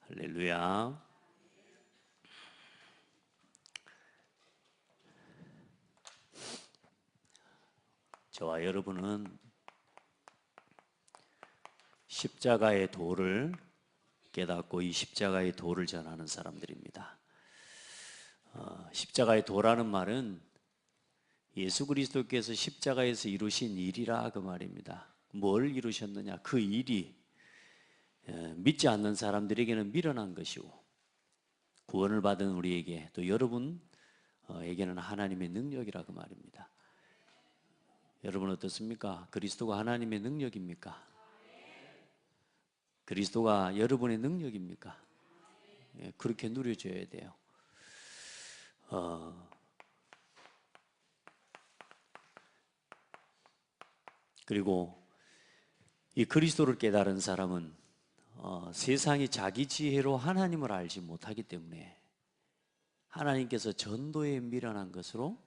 할렐루야. 저와 여러분은 십자가의 도를 깨닫고 이 십자가의 도를 전하는 사람들입니다. 십자가의 도라는 말은 예수 그리스도께서 십자가에서 이루신 일이라 그 말입니다. 뭘 이루셨느냐? 그 일이 믿지 않는 사람들에게는 미련한 것이고 구원을 받은 우리에게 또 여러분에게는 하나님의 능력이라 그 말입니다. 여러분 어떻습니까? 그리스도가 하나님의 능력입니까? 그리스도가 여러분의 능력입니까? 그렇게 누려져야 돼요. 그리고 이 그리스도를 깨달은 사람은 세상이 자기 지혜로 하나님을 알지 못하기 때문에 하나님께서 전도에 미련한 것으로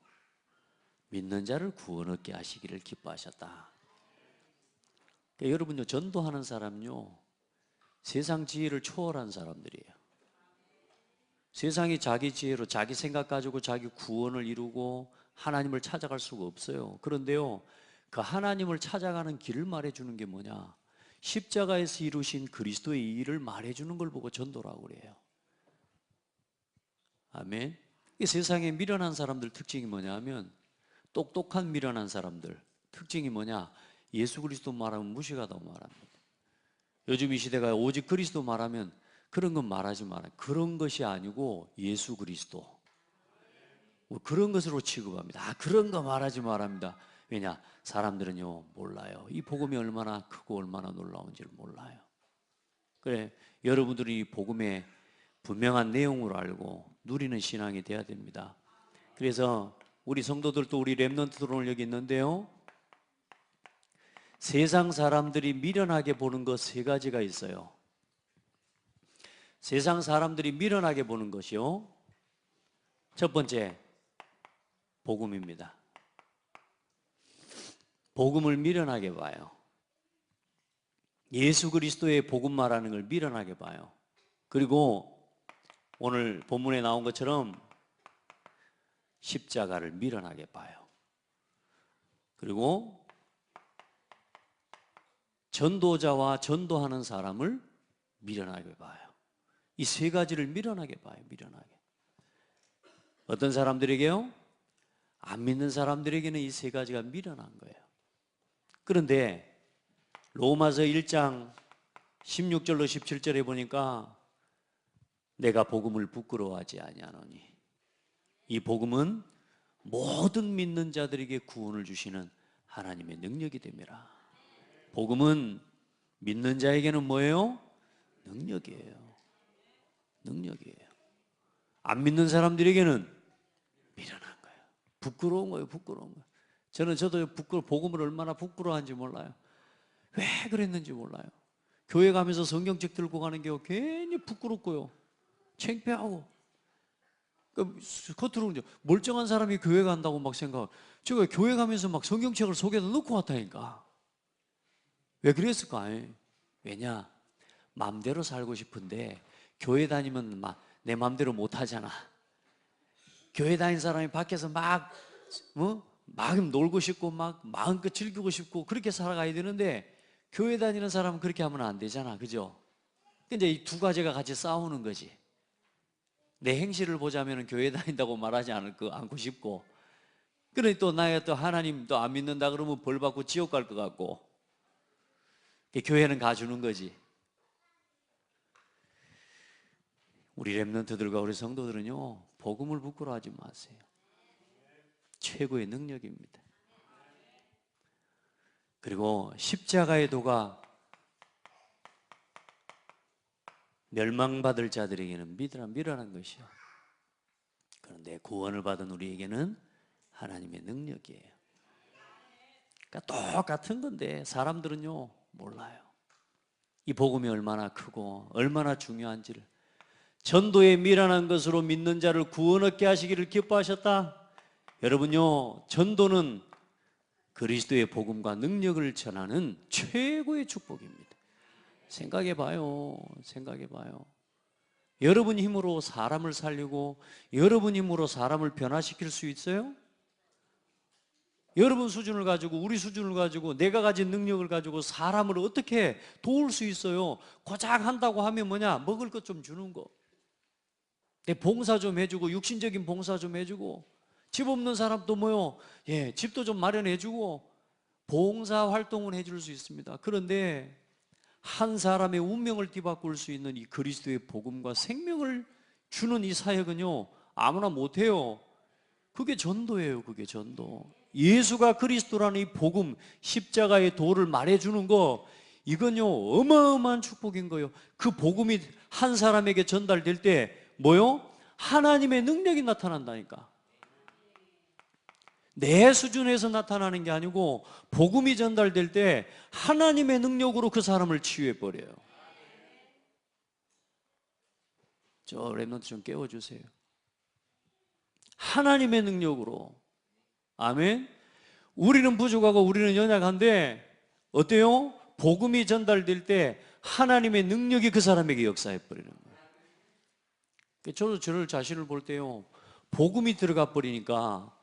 믿는 자를 구원 얻게 하시기를 기뻐하셨다. 그러니까 여러분요, 전도하는 사람요, 세상 지혜를 초월한 사람들이에요. 세상이 자기 지혜로 자기 생각 가지고 자기 구원을 이루고 하나님을 찾아갈 수가 없어요. 그런데요, 그 하나님을 찾아가는 길을 말해주는 게 뭐냐? 십자가에서 이루신 그리스도의 일을 말해주는 걸 보고 전도라고 그래요. 아멘. 이 세상에 미련한 사람들 특징이 뭐냐 하면, 똑똑한 미련한 사람들 특징이 뭐냐? 예수 그리스도 말하면 무식하다고 말합니다. 요즘 이 시대가 오직 그리스도 말하면 그런 건 말하지 마라. 그런 것이 아니고 예수 그리스도, 뭐 그런 것으로 취급합니다. 그런 거 말하지 말합니다. 왜냐? 사람들은요 몰라요. 이 복음이 얼마나 크고 얼마나 놀라운지를 몰라요. 그래, 여러분들이 이 복음의 분명한 내용을 알고 누리는 신앙이 돼야 됩니다. 그래서 우리 성도들도 우리 렘넌트들 오늘 여기 있는데요, 세상 사람들이 미련하게 보는 것 세 가지가 있어요. 세상 사람들이 미련하게 보는 것이요, 첫 번째 복음입니다. 복음을 미련하게 봐요. 예수 그리스도의 복음 말하는 걸 미련하게 봐요. 그리고 오늘 본문에 나온 것처럼 십자가를 미련하게 봐요. 그리고 전도자와 전도하는 사람을 미련하게 봐요. 이 세 가지를 미련하게 봐요. 미련하게. 어떤 사람들에게요? 안 믿는 사람들에게는 이 세 가지가 미련한 거예요. 그런데 로마서 1장 16절로 17절에 보니까 내가 복음을 부끄러워하지 아니하노니 이 복음은 모든 믿는 자들에게 구원을 주시는 하나님의 능력이 됨이라. 복음은 믿는 자에게는 뭐예요? 능력이에요. 능력이에요. 안 믿는 사람들에게는 미련한 거예요. 부끄러운 거예요. 부끄러운 거예요. 저도 복음을 얼마나 부끄러워한지 몰라요. 왜 그랬는지 몰라요. 교회 가면서 성경책 들고 가는 게 괜히 부끄럽고요, 창피하고. 겉으로는 멀쩡한 사람이 교회 간다고 막 생각하고, 제가 교회 가면서 막 성경책을 속에다 넣고 왔다니까. 왜 그랬을까? 왜냐? 마음대로 살고 싶은데 교회 다니면 막 내 마음대로 못 하잖아. 교회 다니는 사람이 밖에서 막 놀고 싶고 막 마음껏 즐기고 싶고 그렇게 살아가야 되는데 교회 다니는 사람은 그렇게 하면 안 되잖아. 그죠? 근데 이 두 가지가 같이 싸우는 거지. 내 행실을 보자면 교회 다닌다고 말하지 않고 싶고, 그러니 또 나야 또 하나님 또 안 믿는다 그러면 벌 받고 지옥 갈 것 같고, 교회는 가주는 거지. 우리 렘넌트들과 우리 성도들은요, 복음을 부끄러워하지 마세요. 최고의 능력입니다. 그리고 십자가의 도가 멸망받을 자들에게는 미련한 것이요, 그런데 구원을 받은 우리에게는 하나님의 능력이에요. 그러니까 똑같은 건데 사람들은요 몰라요. 이 복음이 얼마나 크고 얼마나 중요한지를. 전도에 미련한 것으로 믿는 자를 구원 얻게 하시기를 기뻐하셨다. 여러분요, 전도는 그리스도의 복음과 능력을 전하는 최고의 축복입니다. 생각해 봐요. 여러분 힘으로 사람을 살리고 여러분 힘으로 사람을 변화시킬 수 있어요? 여러분 수준을 가지고 우리 수준을 가지고 내가 가진 능력을 가지고 사람을 어떻게 도울 수 있어요? 고작 한다고 하면 뭐냐? 먹을 것 좀 주는 거, 내 봉사 좀 해주고, 육신적인 봉사 좀 해주고, 집 없는 사람도 뭐요? 예, 집도 좀 마련해주고 봉사 활동을 해줄 수 있습니다. 그런데 한 사람의 운명을 뒤바꿀 수 있는 이 그리스도의 복음과 생명을 주는 이 사역은요, 아무나 못해요. 그게 전도예요. 그게 전도. 예수가 그리스도라는 이 복음, 십자가의 도를 말해주는 거, 이건요 어마어마한 축복인 거예요. 그 복음이 한 사람에게 전달될 때 뭐요? 하나님의 능력이 나타난다니까. 내 수준에서 나타나는 게 아니고 복음이 전달될 때 하나님의 능력으로 그 사람을 치유해 버려요. 저 랩런트 좀 깨워주세요. 하나님의 능력으로. 아멘. 우리는 부족하고 우리는 연약한데 어때요? 복음이 전달될 때 하나님의 능력이 그 사람에게 역사해 버리는 거예요. 저도 저를 자신을 볼 때요, 복음이 들어가 버리니까,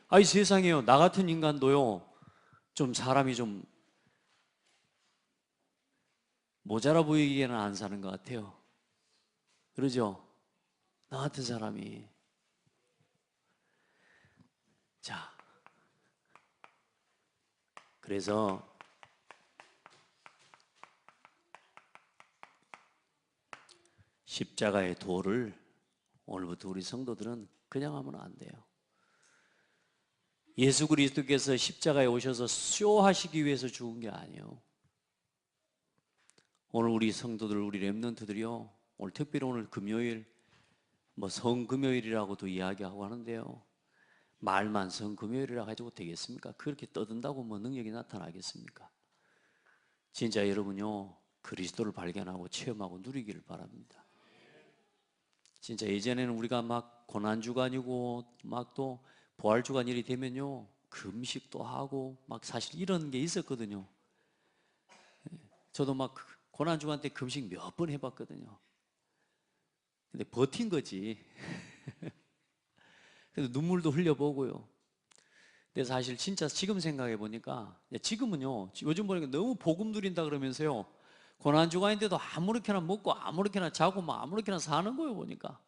아이 세상에요, 나 같은 인간도요 좀 사람이 좀 모자라 보이기에는 안 사는 것 같아요. 그러죠? 나 같은 사람이. 자, 그래서 십자가의 도를 오늘부터 우리 성도들은 그냥 하면 안 돼요. 예수 그리스도께서 십자가에 오셔서 쇼하시기 위해서 죽은 게 아니에요. 오늘 우리 성도들, 우리 렘넌트들이요, 오늘 특별히 오늘 금요일, 뭐 성금요일이라고도 이야기하고 하는데요, 말만 성금요일이라 가지고 되겠습니까? 그렇게 떠든다고 뭐 능력이 나타나겠습니까? 진짜 여러분요, 그리스도를 발견하고 체험하고 누리기를 바랍니다. 진짜 예전에는 우리가 막 고난주간이고 막 또 부활주간일이 되면요 금식도 하고 막 사실 이런 게 있었거든요. 저도 막 고난주간 때 금식 몇 번 해봤거든요. 근데 버틴 거지. 그래서 눈물도 흘려보고요. 근데 사실 진짜 지금 생각해 보니까, 지금은요 요즘 보니까 너무 복음 누린다 그러면서요 고난주간인데도 아무렇게나 먹고 아무렇게나 자고 막 아무렇게나 사는 거예요. 보니까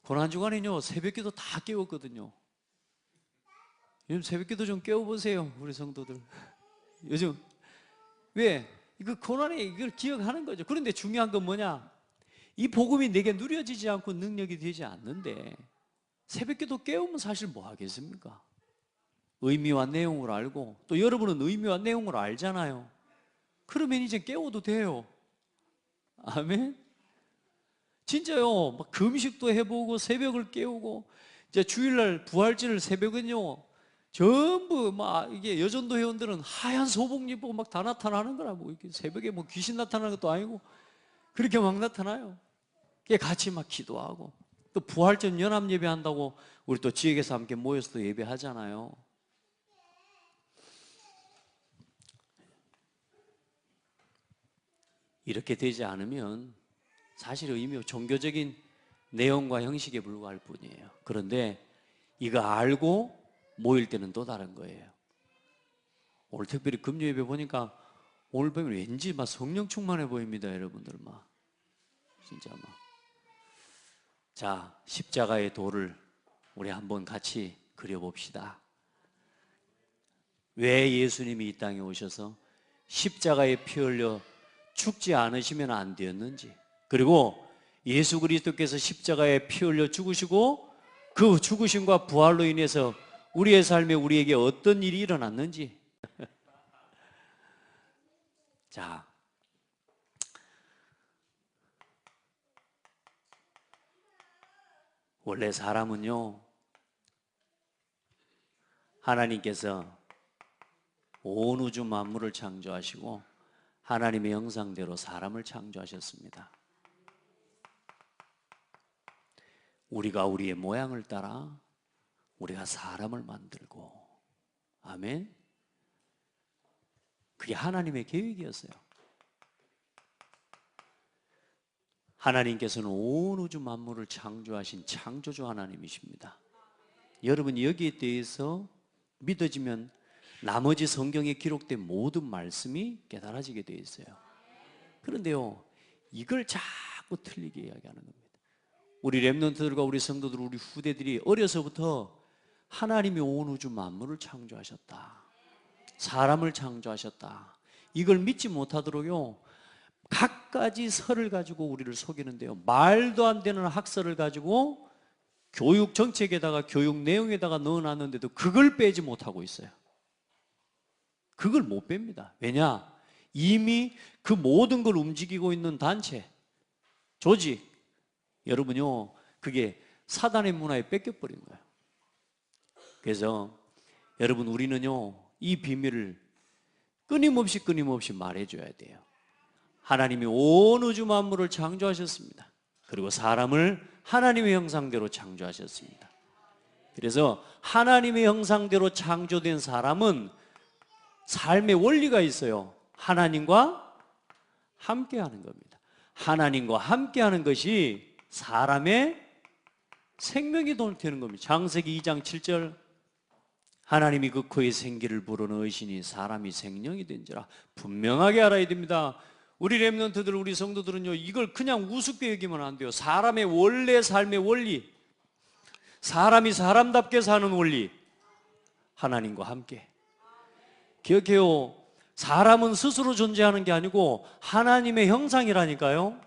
고난주간에는요 새벽기도 다 깨웠거든요. 요즘 새벽기도 좀 깨워보세요 우리 성도들. 요즘 왜? 이거 고난에 이걸 기억하는 거죠. 그런데 중요한 건 뭐냐? 이 복음이 내게 누려지지 않고 능력이 되지 않는데 새벽기도 깨우면 사실 뭐 하겠습니까? 의미와 내용을 알고, 또 여러분은 의미와 내용을 알잖아요. 그러면 이제 깨워도 돼요. 아멘. 진짜요. 막 금식도 해보고 새벽을 깨우고, 이제 주일날 부활절 새벽은요 전부 막 이게 여전도 회원들은 하얀 소복 입고 막 다 나타나는 거라. 뭐 이렇게 새벽에 뭐 귀신 나타나는 것도 아니고 그렇게 막 나타나요. 같이 막 기도하고, 또 부활절 연합 예배 한다고 우리 또 지역에서 함께 모여서 또 예배하잖아요. 이렇게 되지 않으면 사실 의미, 종교적인 내용과 형식에 불과할 뿐이에요. 그런데 이거 알고 모일 때는 또 다른 거예요. 오늘 특별히 금요 예배 보니까 오늘 보면 왠지 막 성령 충만해 보입니다. 여러분들 막 진짜 막. 자, 십자가의 도를 우리 한번 같이 그려봅시다. 왜 예수님이 이 땅에 오셔서 십자가에 피 흘려 죽지 않으시면 안 되었는지, 그리고 예수 그리스도께서 십자가에 피 흘려 죽으시고 그 죽으심과 부활로 인해서 우리의 삶에 우리에게 어떤 일이 일어났는지. 자, 원래 사람은요 하나님께서 온 우주 만물을 창조하시고 하나님의 형상대로 사람을 창조하셨습니다. 우리가 우리의 모양을 따라 우리가 사람을 만들고, 아멘. 그게 하나님의 계획이었어요. 하나님께서는 온 우주 만물을 창조하신 창조주 하나님이십니다. 여러분 여기에 대해서 믿어지면 나머지 성경에 기록된 모든 말씀이 깨달아지게 되어 있어요. 그런데요, 이걸 자꾸 틀리게 이야기하는 겁니다. 우리 렘넌트들과 우리 성도들, 우리 후대들이 어려서부터 하나님이 온 우주 만물을 창조하셨다, 사람을 창조하셨다, 이걸 믿지 못하도록요 갖가지 설을 가지고 우리를 속이는데요, 말도 안 되는 학설을 가지고 교육 정책에다가 교육 내용에다가 넣어놨는데도 그걸 빼지 못하고 있어요. 그걸 못 뺍니다. 왜냐? 이미 그 모든 걸 움직이고 있는 단체, 조직, 여러분요, 그게 사단의 문화에 뺏겨버린 거예요. 그래서 여러분, 우리는요 이 비밀을 끊임없이 말해줘야 돼요. 하나님이 온 우주 만물을 창조하셨습니다. 그리고 사람을 하나님의 형상대로 창조하셨습니다. 그래서 하나님의 형상대로 창조된 사람은 삶의 원리가 있어요. 하나님과 함께하는 겁니다. 하나님과 함께하는 것이 사람의 생명이 되는 겁니다. 창세기 2장 7절, 하나님이 그 코에 생기를 불어넣으시니 사람이 생명이 된지라. 분명하게 알아야 됩니다. 우리 렘넌트들, 우리 성도들은요 이걸 그냥 우습게 여기면 안 돼요. 사람의 원래 삶의 원리, 사람이 사람답게 사는 원리, 하나님과 함께. 기억해요. 사람은 스스로 존재하는 게 아니고 하나님의 형상이라니까요.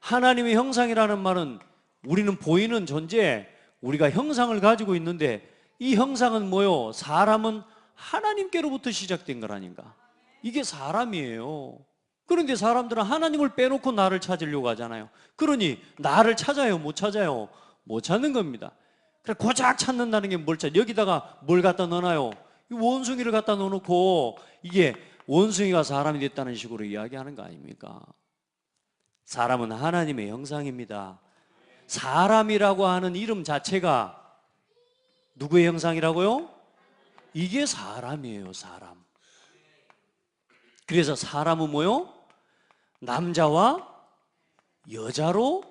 하나님의 형상이라는 말은 우리는 보이는 존재, 우리가 형상을 가지고 있는데 이 형상은 뭐요? 사람은 하나님께로부터 시작된 거라니까. 이게 사람이에요. 그런데 사람들은 하나님을 빼놓고 나를 찾으려고 하잖아요. 그러니 나를 찾아요? 못 찾아요? 못 찾는 겁니다. 그래 고작 찾는다는 게 뭘 찾아? 여기다가 뭘 갖다 넣어놔요? 원숭이를 갖다 넣어놓고 이게 원숭이가 사람이 됐다는 식으로 이야기하는 거 아닙니까? 사람은 하나님의 형상입니다. 사람이라고 하는 이름 자체가 누구의 형상이라고요? 이게 사람이에요, 사람. 그래서 사람은 뭐요? 남자와 여자로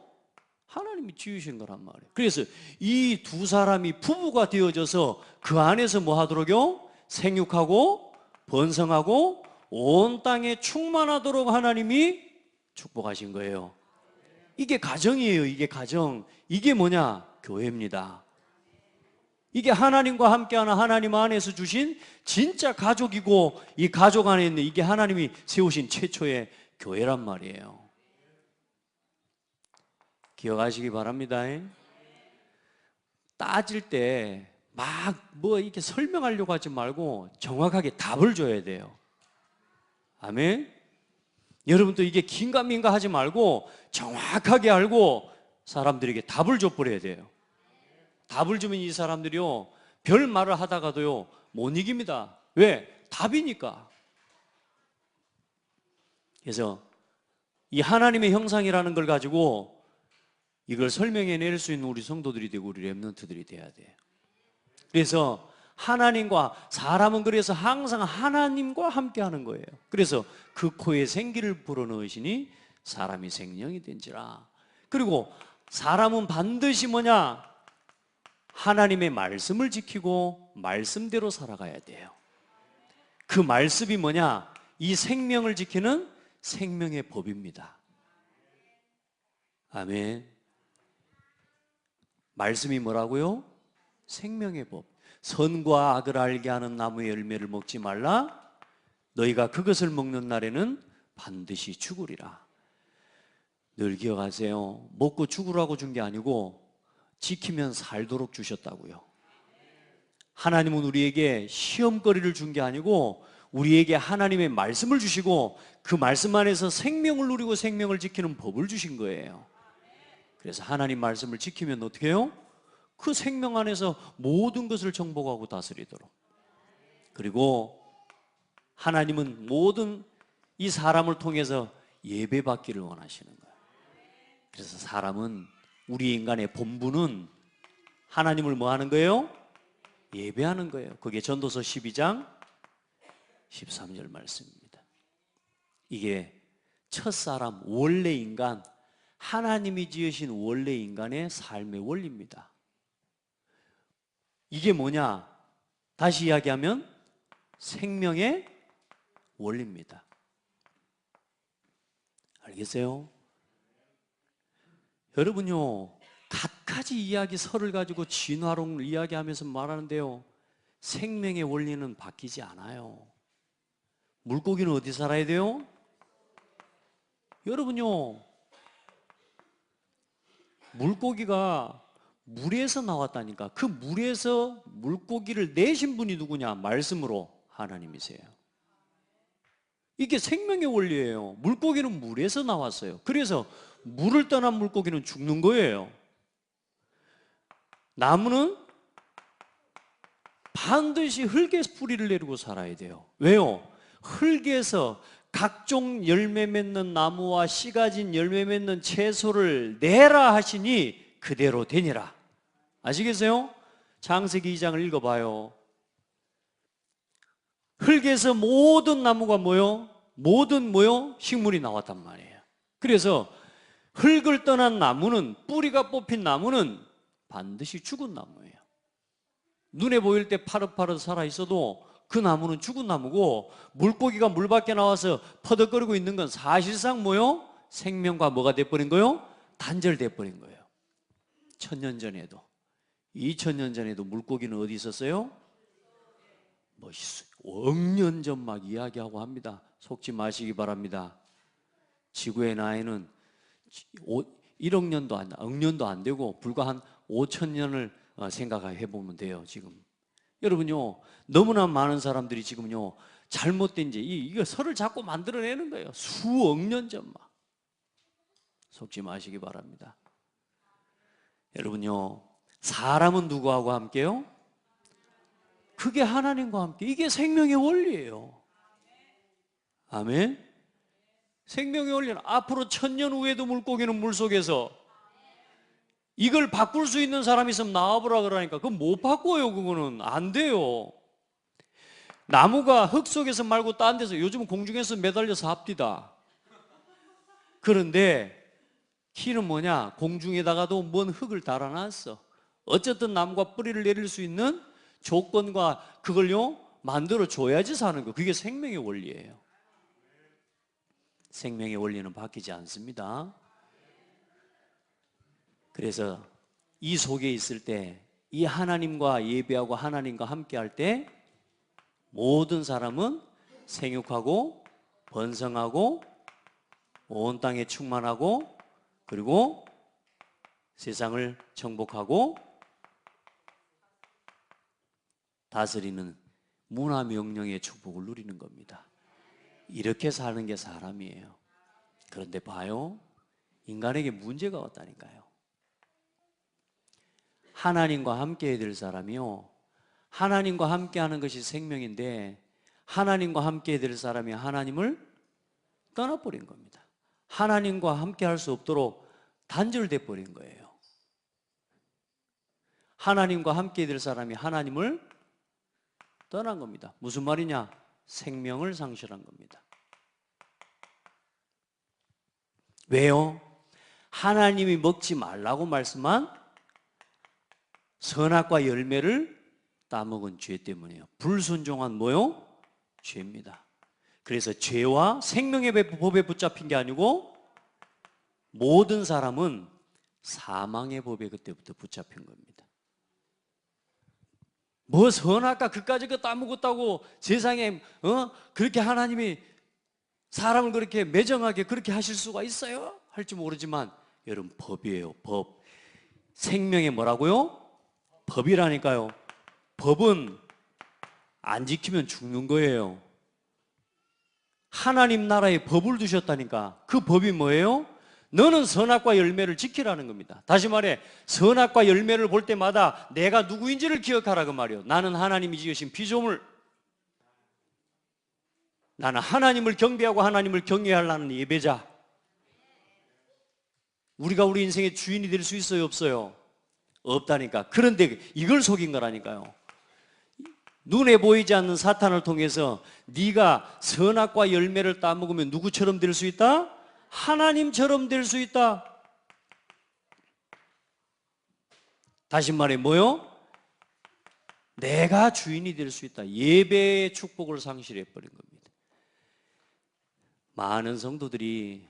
하나님이 지으신 거란 말이에요. 그래서 이 두 사람이 부부가 되어져서 그 안에서 뭐 하도록요? 생육하고 번성하고 온 땅에 충만하도록 하나님이 축복하신 거예요. 이게 가정이에요. 이게 가정. 이게 뭐냐? 교회입니다. 이게 하나님과 함께하는 하나님 안에서 주신 진짜 가족이고, 이 가족 안에 있는 이게 하나님이 세우신 최초의 교회란 말이에요. 기억하시기 바랍니다. 따질 때 막 뭐 이렇게 설명하려고 하지 말고 정확하게 답을 줘야 돼요. 아멘. 여러분도 이게 긴가민가 하지 말고 정확하게 알고 사람들에게 답을 줘버려야 돼요. 답을 주면 이 사람들이요 별 말을 하다가도요 못 이깁니다. 왜? 답이니까. 그래서 이 하나님의 형상이라는 걸 가지고 이걸 설명해낼 수 있는 우리 성도들이 되고 우리 렘넌트들이 돼야 돼요. 그래서 하나님과 사람은 그래서 항상 하나님과 함께하는 거예요. 그래서 그 코에 생기를 불어넣으시니 사람이 생명이 된지라. 그리고 사람은 반드시 뭐냐? 하나님의 말씀을 지키고 말씀대로 살아가야 돼요. 그 말씀이 뭐냐? 이 생명을 지키는 생명의 법입니다. 아멘. 말씀이 뭐라고요? 생명의 법. 선과 악을 알게 하는 나무의 열매를 먹지 말라. 너희가 그것을 먹는 날에는 반드시 죽으리라. 늘 기억하세요. 먹고 죽으라고 준 게 아니고 지키면 살도록 주셨다고요. 하나님은 우리에게 시험거리를 준 게 아니고 우리에게 하나님의 말씀을 주시고 그 말씀 안에서 생명을 누리고 생명을 지키는 법을 주신 거예요. 그래서 하나님 말씀을 지키면 어떻게 해요? 그 생명 안에서 모든 것을 정복하고 다스리도록. 그리고 하나님은 모든 이 사람을 통해서 예배받기를 원하시는 거예요. 그래서 사람은, 우리 인간의 본분은 하나님을 뭐 하는 거예요? 예배하는 거예요. 그게 전도서 12장 13절 말씀입니다. 이게 첫사람, 원래 인간, 하나님이 지으신 원래 인간의 삶의 원리입니다. 이게 뭐냐? 다시 이야기하면 생명의 원리입니다. 알겠어요? 여러분요, 갖가지 이야기 설을 가지고 진화론을 이야기하면서 말하는데요, 생명의 원리는 바뀌지 않아요. 물고기는 어디 살아야 돼요? 여러분요, 물고기가 물에서 나왔다니까. 그 물에서 물고기를 내신 분이 누구냐? 말씀으로 하나님이세요. 이게 생명의 원리예요. 물고기는 물에서 나왔어요. 그래서 물을 떠난 물고기는 죽는 거예요. 나무는 반드시 흙에서 뿌리를 내리고 살아야 돼요. 왜요? 흙에서 각종 열매 맺는 나무와 씨 가진 열매 맺는 채소를 내라 하시니 그대로 되니라. 아시겠어요? 창세기 2장을 읽어봐요. 흙에서 모든 나무가 뭐요? 모든 뭐요? 식물이 나왔단 말이에요. 그래서 흙을 떠난 나무는, 뿌리가 뽑힌 나무는 반드시 죽은 나무예요. 눈에 보일 때 파릇파릇 살아있어도 그 나무는 죽은 나무고, 물고기가 물 밖에 나와서 퍼덕거리고 있는 건 사실상 뭐요? 생명과 뭐가 돼버린 거요? 단절돼버린 거예요. 1000년 전에도, 2000년 전에도 물고기는 어디 있었어요? 멋있어요. 억년 전 막 이야기하고 합니다. 속지 마시기 바랍니다. 지구의 나이는 1억 년도 안, 억년도 안 되고 불과 한 5000년을 생각해 보면 돼요. 지금 여러분요, 너무나 많은 사람들이 지금요 잘못된 이거 설을 자꾸 만들어내는 거예요. 수억 년 전 막. 속지 마시기 바랍니다. 여러분요, 사람은 누구하고 함께요? 그게 하나님과 함께. 이게 생명의 원리예요. 아멘. 생명의 원리는 앞으로 1000년 후에도 물고기는 물속에서, 이걸 바꿀 수 있는 사람이 있으면 나와보라 그러니까 그건 못 바꿔요. 그거는 안 돼요. 나무가 흙 속에서 말고 딴 데서, 요즘은 공중에서 매달려서 합디다. 그런데 키는 뭐냐? 공중에다가도 뭔 흙을 달아놨어. 어쨌든 나무가 뿌리를 내릴 수 있는 조건과 그걸요 만들어 줘야지 사는 거. 그게 생명의 원리예요. 생명의 원리는 바뀌지 않습니다. 그래서 이 속에 있을 때, 이 하나님과 예배하고 하나님과 함께 할 때 모든 사람은 생육하고 번성하고 온 땅에 충만하고, 그리고 세상을 정복하고 다스리는 문화 명령의 축복을 누리는 겁니다. 이렇게 사는 게 사람이에요. 그런데 봐요, 인간에게 문제가 왔다니까요. 하나님과 함께 해야 될 사람이요, 하나님과 함께 하는 것이 생명인데, 하나님과 함께 해야 될 사람이 하나님을 떠나버린 겁니다. 하나님과 함께 할 수 없도록 단절돼 버린 거예요. 하나님과 함께 해야 될 사람이 하나님을 떠난 겁니다. 무슨 말이냐? 생명을 상실한 겁니다. 왜요? 하나님이 먹지 말라고 말씀한 선악과 열매를 따먹은 죄 때문이에요. 불순종한 뭐요? 죄입니다. 그래서 죄와 생명의 법에 붙잡힌 게 아니고 모든 사람은 사망의 법에 그때부터 붙잡힌 겁니다. 뭐 선악과 그까짓 거 따먹었다고 세상에 그렇게 하나님이 사람을 그렇게 매정하게 그렇게 하실 수가 있어요? 할지 모르지만 여러분, 법이에요. 법. 생명의 뭐라고요? 법이라니까요. 법은 안 지키면 죽는 거예요. 하나님 나라에 법을 두셨다니까. 그 법이 뭐예요? 너는 선악과 열매를 지키라는 겁니다. 다시 말해, 선악과 열매를 볼 때마다 내가 누구인지를 기억하라 그 말이에요. 나는 하나님이 지으신 피조물, 나는 하나님을 경배하고 하나님을 경외하려는 예배자. 우리가 우리 인생의 주인이 될 수 있어요, 없어요? 없다니까. 그런데 이걸 속인 거라니까요. 눈에 보이지 않는 사탄을 통해서 네가 선악과 열매를 따먹으면 누구처럼 될 수 있다? 하나님처럼 될 수 있다. 다시 말해 뭐요? 내가 주인이 될 수 있다. 예배의 축복을 상실해 버린 겁니다. 많은 성도들이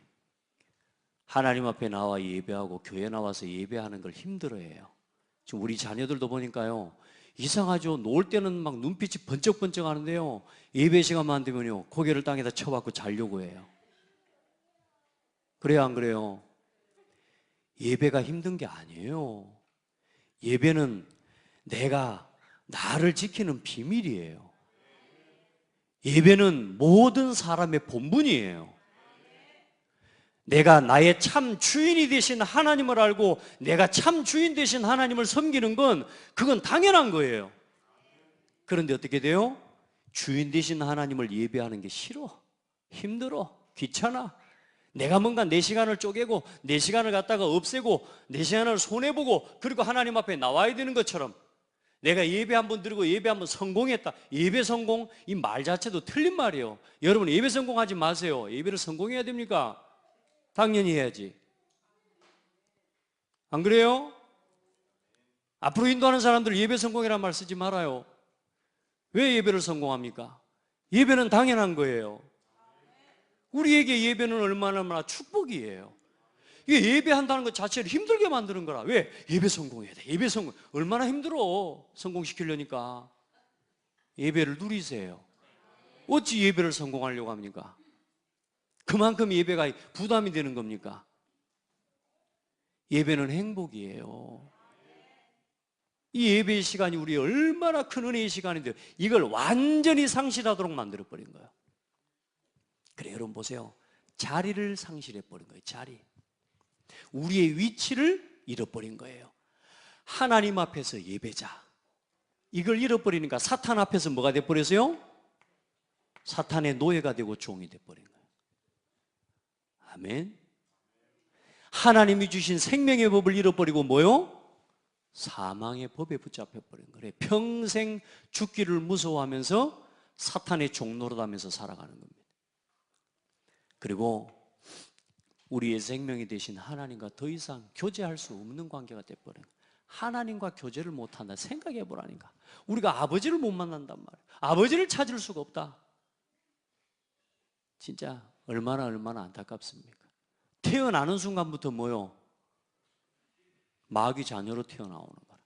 하나님 앞에 나와 예배하고 교회 나와서 예배하는 걸 힘들어해요. 지금 우리 자녀들도 보니까요, 이상하죠. 놀 때는 막 눈빛이 번쩍번쩍 하는데요, 예배 시간만 되면요 고개를 땅에다 쳐박고 자려고 해요. 그래요, 안 그래요? 예배가 힘든 게 아니에요. 예배는 내가 나를 지키는 비밀이에요. 예배는 모든 사람의 본분이에요. 내가 나의 참 주인이 되신 하나님을 알고 내가 참 주인 되신 하나님을 섬기는 건 그건 당연한 거예요. 그런데 어떻게 돼요? 주인 되신 하나님을 예배하는 게 싫어, 힘들어, 귀찮아. 내가 뭔가 내 시간을 쪼개고 내 시간을 갖다가 없애고 내 시간을 손해보고 그리고 하나님 앞에 나와야 되는 것처럼, 내가 예배 한번 드리고 예배 한번 성공했다. 예배 성공, 이 말 자체도 틀린 말이에요. 여러분, 예배 성공하지 마세요. 예배를 성공해야 됩니까? 당연히 해야지. 안 그래요? 앞으로 인도하는 사람들 예배 성공이라는 말 쓰지 말아요. 왜 예배를 성공합니까? 예배는 당연한 거예요. 우리에게 예배는 얼마나 축복이에요. 이게 예배한다는 것 자체를 힘들게 만드는 거라. 왜? 예배 성공해야 돼. 예배 성공. 얼마나 힘들어, 성공시키려니까. 예배를 누리세요. 어찌 예배를 성공하려고 합니까? 그만큼 예배가 부담이 되는 겁니까? 예배는 행복이에요. 이 예배의 시간이 우리 얼마나 큰 은혜의 시간인데 이걸 완전히 상실하도록 만들어버린 거예요. 그래, 여러분 보세요. 자리를 상실해버린 거예요. 자리. 우리의 위치를 잃어버린 거예요. 하나님 앞에서 예배자, 이걸 잃어버리니까 사탄 앞에서 뭐가 돼버렸어요? 사탄의 노예가 되고 종이 돼버린 거예요. 아멘. 하나님이 주신 생명의 법을 잃어버리고 뭐요? 사망의 법에 붙잡혀버린 거예요. 평생 죽기를 무서워하면서 사탄의 종노릇하면서 살아가는 겁니다. 그리고 우리의 생명이 되신 하나님과 더 이상 교제할 수 없는 관계가 돼버린 거예요. 하나님과 교제를 못한다. 생각해 보라니까. 우리가 아버지를 못 만난단 말이에요. 아버지를 찾을 수가 없다. 진짜 얼마나 안타깝습니까? 태어나는 순간부터 뭐요? 마귀 자녀로 태어나오는 거라.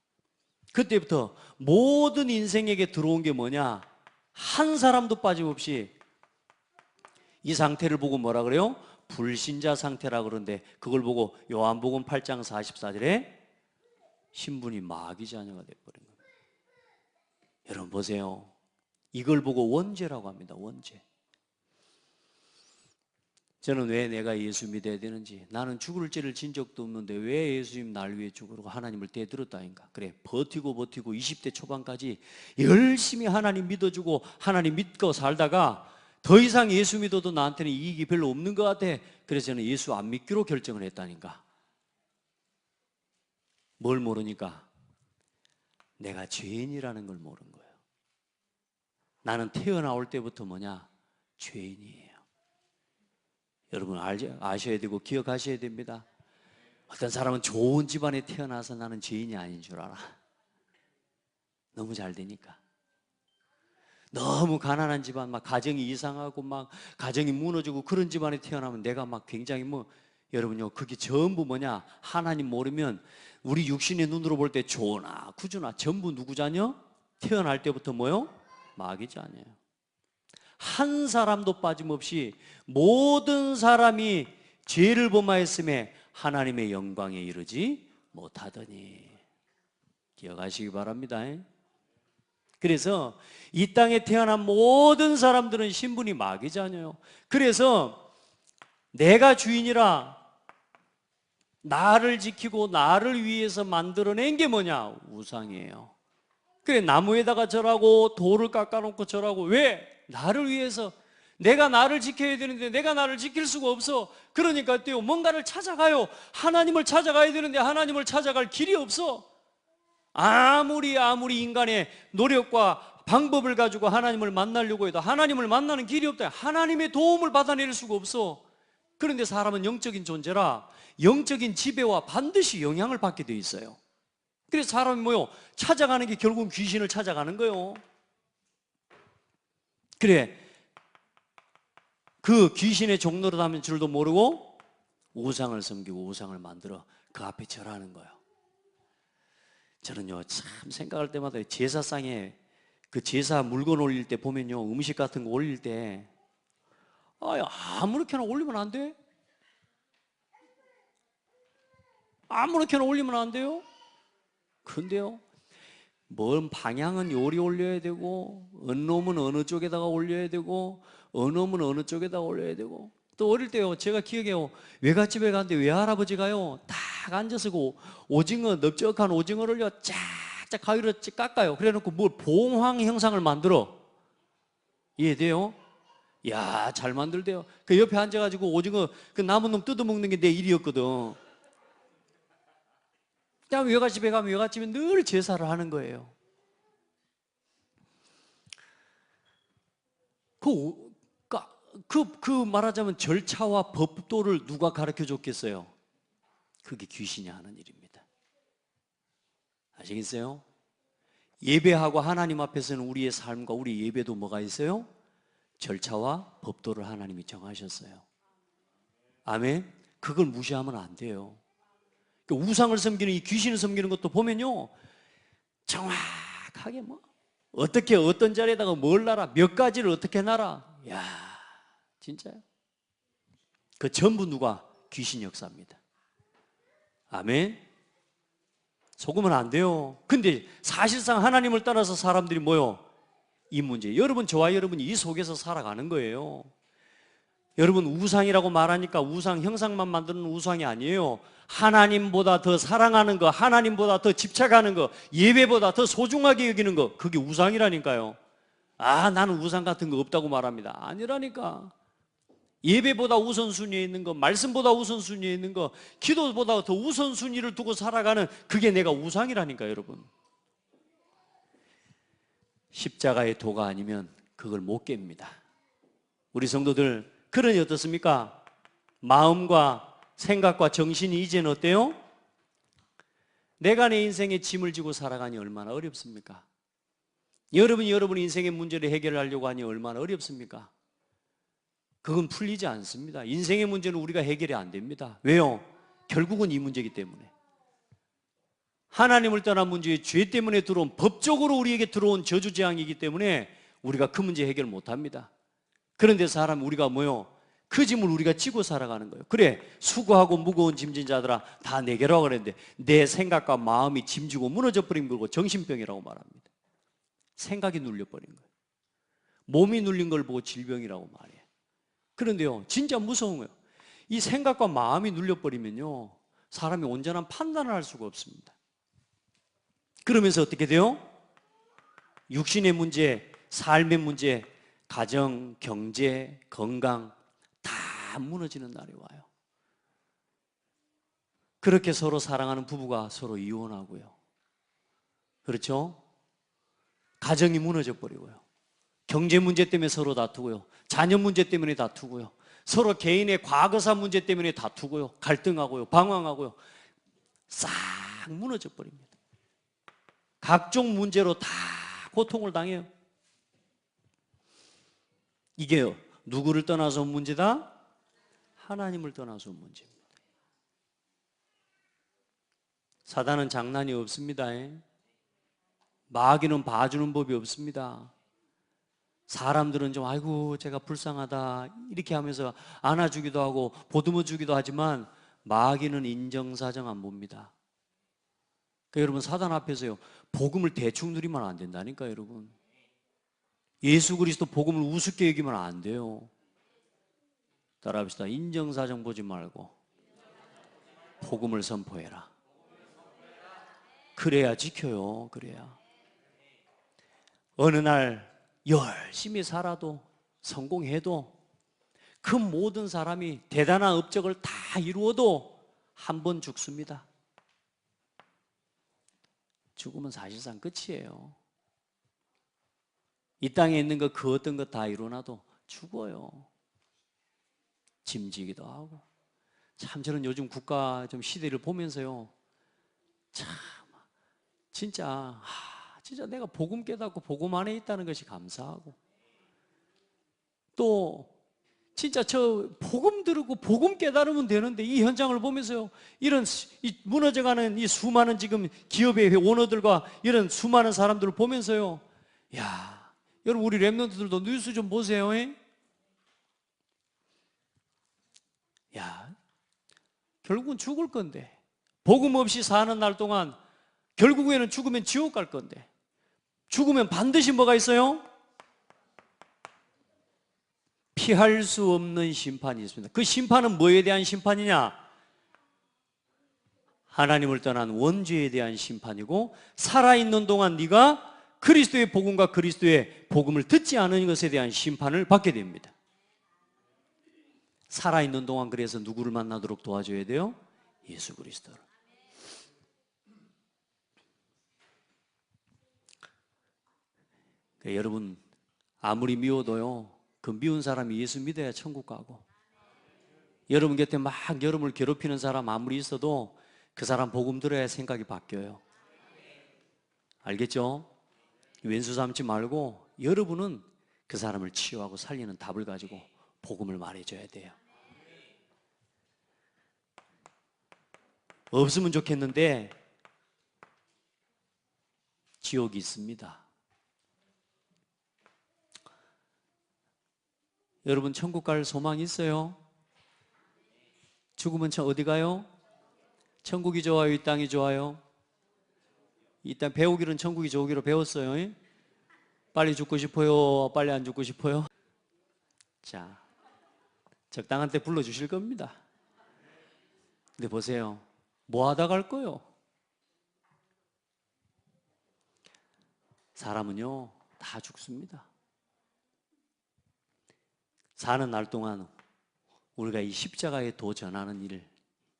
그때부터 모든 인생에게 들어온 게 뭐냐? 한 사람도 빠짐없이 이 상태를 보고 뭐라 그래요? 불신자 상태라 그러는데, 그걸 보고 요한복음 8장 44절에 신분이 마귀 자녀가 돼버린 거예요. 여러분 보세요. 이걸 보고 원죄라고 합니다. 원죄. 저는 왜 내가 예수 믿어야 되는지, 나는 죽을 죄를 진 적도 없는데 왜 예수님 날 위해 죽으라고 하나님을 대들었다니까. 그래, 버티고 20대 초반까지 열심히 하나님 믿어주고 하나님 믿고 살다가 더 이상 예수 믿어도 나한테는 이익이 별로 없는 것 같아. 그래서 저는 예수 안 믿기로 결정을 했다니까. 뭘 모르니까? 내가 죄인이라는 걸 모르는 거예요. 나는 태어나올 때부터 뭐냐? 죄인이에요. 여러분 아셔야 되고 기억하셔야 됩니다. 어떤 사람은 좋은 집안에 태어나서 나는 죄인이 아닌 줄 알아. 너무 잘 되니까. 너무 가난한 집안, 막 가정이 이상하고 막 가정이 무너지고 그런 집안에 태어나면 내가 막 굉장히 여러분요, 그게 전부 뭐냐? 하나님 모르면 우리 육신의 눈으로 볼 때 조나 구주나 전부 누구 자녀? 태어날 때부터 뭐요? 마귀 자녀예요. 한 사람도 빠짐없이 모든 사람이 죄를 범하였음에 하나님의 영광에 이르지 못하더니. 기억하시기 바랍니다. 그래서 이 땅에 태어난 모든 사람들은 신분이 마귀 자녀예요. 그래서 내가 주인이라 나를 지키고 나를 위해서 만들어낸 게 뭐냐? 우상이에요. 그래, 나무에다가 절하고 돌을 깎아놓고 절하고. 왜? 나를 위해서. 내가 나를 지켜야 되는데 내가 나를 지킬 수가 없어. 그러니까 어때요? 뭔가를 찾아가요. 하나님을 찾아가야 되는데 하나님을 찾아갈 길이 없어. 아무리 인간의 노력과 방법을 가지고 하나님을 만나려고 해도 하나님을 만나는 길이 없다. 하나님의 도움을 받아낼 수가 없어. 그런데 사람은 영적인 존재라 영적인 지배와 반드시 영향을 받게 돼 있어요. 그래서 사람이 뭐요? 찾아가는 게 결국은 귀신을 찾아가는 거예요. 그래, 그 귀신의 종로로 다니는 줄도 모르고 우상을 섬기고 우상을 만들어 그 앞에 절하는 거예요. 저는요, 참 생각할 때마다 제사상에 그 제사 물건 올릴 때 보면요, 음식 같은 거 올릴 때 아무렇게나 올리면 안 돼? 아무렇게나 올리면 안 돼요? 근데요, 뭔 방향은 요리 올려야 되고, 어느 놈은 어느 쪽에다가 올려야 되고, 어느 놈은 어느 쪽에다가 올려야 되고. 또 어릴 때요, 제가 기억해요, 외갓집에 갔는데 외할아버지가요 딱 앉아서 오징어, 넓적한 오징어를요 쫙쫙 가위로 깎아요. 그래 놓고 뭘 봉황 형상을 만들어. 이해돼요? 야, 잘 만들대요. 그 옆에 앉아가지고 오징어 그 남은 놈 뜯어먹는 게 내 일이었거든. 그다음에 외갓집에 가면 외갓집에 늘 제사를 하는 거예요. 그 말하자면 절차와 법도를 누가 가르쳐 줬겠어요? 그게 귀신이 하는 일입니다. 아시겠어요? 예배하고 하나님 앞에서는 우리의 삶과 우리 예배도 뭐가 있어요? 절차와 법도를 하나님이 정하셨어요. 아멘? 그걸 무시하면 안 돼요. 우상을 섬기는 이 귀신을 섬기는 것도 보면요, 정확하게 뭐 어떻게 어떤 자리에다가 뭘 놔라, 몇 가지를 어떻게 놔라. 야, 진짜요? 그 전부 누가? 귀신 역사입니다. 아멘? 속으면 안 돼요. 근데 사실상 하나님을 따라서 사람들이 뭐요? 이 문제. 여러분, 저와 여러분이 이 속에서 살아가는 거예요. 여러분, 우상이라고 말하니까 우상 형상만 만드는 우상이 아니에요. 하나님보다 더 사랑하는 거, 하나님보다 더 집착하는 거, 예배보다 더 소중하게 여기는 거, 그게 우상이라니까요. 나는 우상 같은 거 없다고 말합니다. 아니라니까. 예배보다 우선순위에 있는 거, 말씀보다 우선순위에 있는 거, 기도보다 더 우선순위를 두고 살아가는 그게 내가 우상이라니까, 여러분. 십자가의 도가 아니면 그걸 못 깹니다. 우리 성도들, 그러니 어떻습니까? 마음과 생각과 정신이 이제는 어때요? 내가 내 인생에 짐을 지고 살아가니 얼마나 어렵습니까? 여러분이 여러분 인생의 문제를 해결하려고 하니 얼마나 어렵습니까? 그건 풀리지 않습니다. 인생의 문제는 우리가 해결이 안 됩니다. 왜요? 결국은 이 문제이기 때문에. 하나님을 떠난 문제의 죄 때문에 들어온, 법적으로 우리에게 들어온 저주재앙이기 때문에 우리가 그 문제 해결을 못합니다. 그런데 사람, 우리가 뭐요? 그 짐을 우리가 지고 살아가는 거예요. 그래, 수고하고 무거운 짐진 자들아 다 내게로 와 그랬는데 내 생각과 마음이 짐지고 무너져 버린 거고 정신병이라고 말합니다. 생각이 눌려버린 거예요. 몸이 눌린 걸 보고 질병이라고 말해요. 그런데요, 진짜 무서운 거예요. 이 생각과 마음이 눌려버리면요, 사람이 온전한 판단을 할 수가 없습니다. 그러면서 어떻게 돼요? 육신의 문제, 삶의 문제, 가정, 경제, 건강 다 무너지는 날이 와요. 그렇게 서로 사랑하는 부부가 서로 이혼하고요. 그렇죠? 가정이 무너져 버리고요. 경제 문제 때문에 서로 다투고요. 자녀 문제 때문에 다투고요. 서로 개인의 과거사 문제 때문에 다투고요. 갈등하고요. 방황하고요. 싹 무너져 버립니다. 각종 문제로 다 고통을 당해요. 이게요, 누구를 떠나서 온 문제다? 하나님을 떠나서 온 문제입니다. 사단은 장난이 없습니다. 마귀는 봐주는 법이 없습니다. 사람들은 좀 아이고 제가 불쌍하다 이렇게 하면서 안아주기도 하고 보듬어 주기도 하지만 마귀는 인정사정 안 봅니다. 그러니까 여러분, 사단 앞에서요, 복음을 대충 누리면 안 된다니까. 여러분, 예수 그리스도 복음을 우습게 여기면 안 돼요. 따라합시다. 인정사정 보지 말고 복음을 선포해라. 그래야 지켜요. 그래야. 어느 날 열심히 살아도 성공해도 그 모든 사람이 대단한 업적을 다 이루어도 한 번 죽습니다. 죽으면 사실상 끝이에요. 이 땅에 있는 거 그 어떤 것 다 이루어놔도 죽어요. 짐지기도 하고. 참, 저는 요즘 국가 좀 시대를 보면서요, 참 진짜 내가 복음 깨닫고 복음 안에 있다는 것이 감사하고, 또 진짜 저 복음 들고 복음 깨달으면 되는데 이 현장을 보면서요, 이런 이 무너져가는 이 수많은 지금 기업의 오너들과 이런 수많은 사람들을 보면서요, 야, 여러분 우리 랩런트들도 뉴스 좀 보세요. 야, 결국은 죽을 건데, 복음 없이 사는 날 동안 결국에는 죽으면 지옥 갈 건데, 죽으면 반드시 뭐가 있어요? 피할 수 없는 심판이 있습니다. 그 심판은 뭐에 대한 심판이냐? 하나님을 떠난 원죄에 대한 심판이고, 살아있는 동안 네가 그리스도의 복음과 그리스도의 복음을 듣지 않은 것에 대한 심판을 받게 됩니다. 살아있는 동안 그래서 누구를 만나도록 도와줘야 돼요? 예수 그리스도를. 그러니까 여러분 아무리 미워도요, 그 미운 사람이 예수 믿어야 천국 가고, 여러분 곁에 막 여러분을 괴롭히는 사람 아무리 있어도 그 사람 복음 들어야 생각이 바뀌어요. 알겠죠? 왼수 삼지 말고 여러분은 그 사람을 치유하고 살리는 답을 가지고 복음을 말해줘야 돼요. 없으면 좋겠는데 지옥이 있습니다. 여러분 천국 갈 소망 있어요? 죽으면 어디 가요? 천국이 좋아요? 이 땅이 좋아요? 이 땅 배우기는 천국이 좋기로 배웠어요. 빨리 죽고 싶어요? 빨리 안 죽고 싶어요? 자, 적당한 때 불러주실 겁니다. 근데 보세요, 뭐 하다 갈 거요? 사람은요 다 죽습니다. 사는 날 동안 우리가 이 십자가의 도 전하는 일,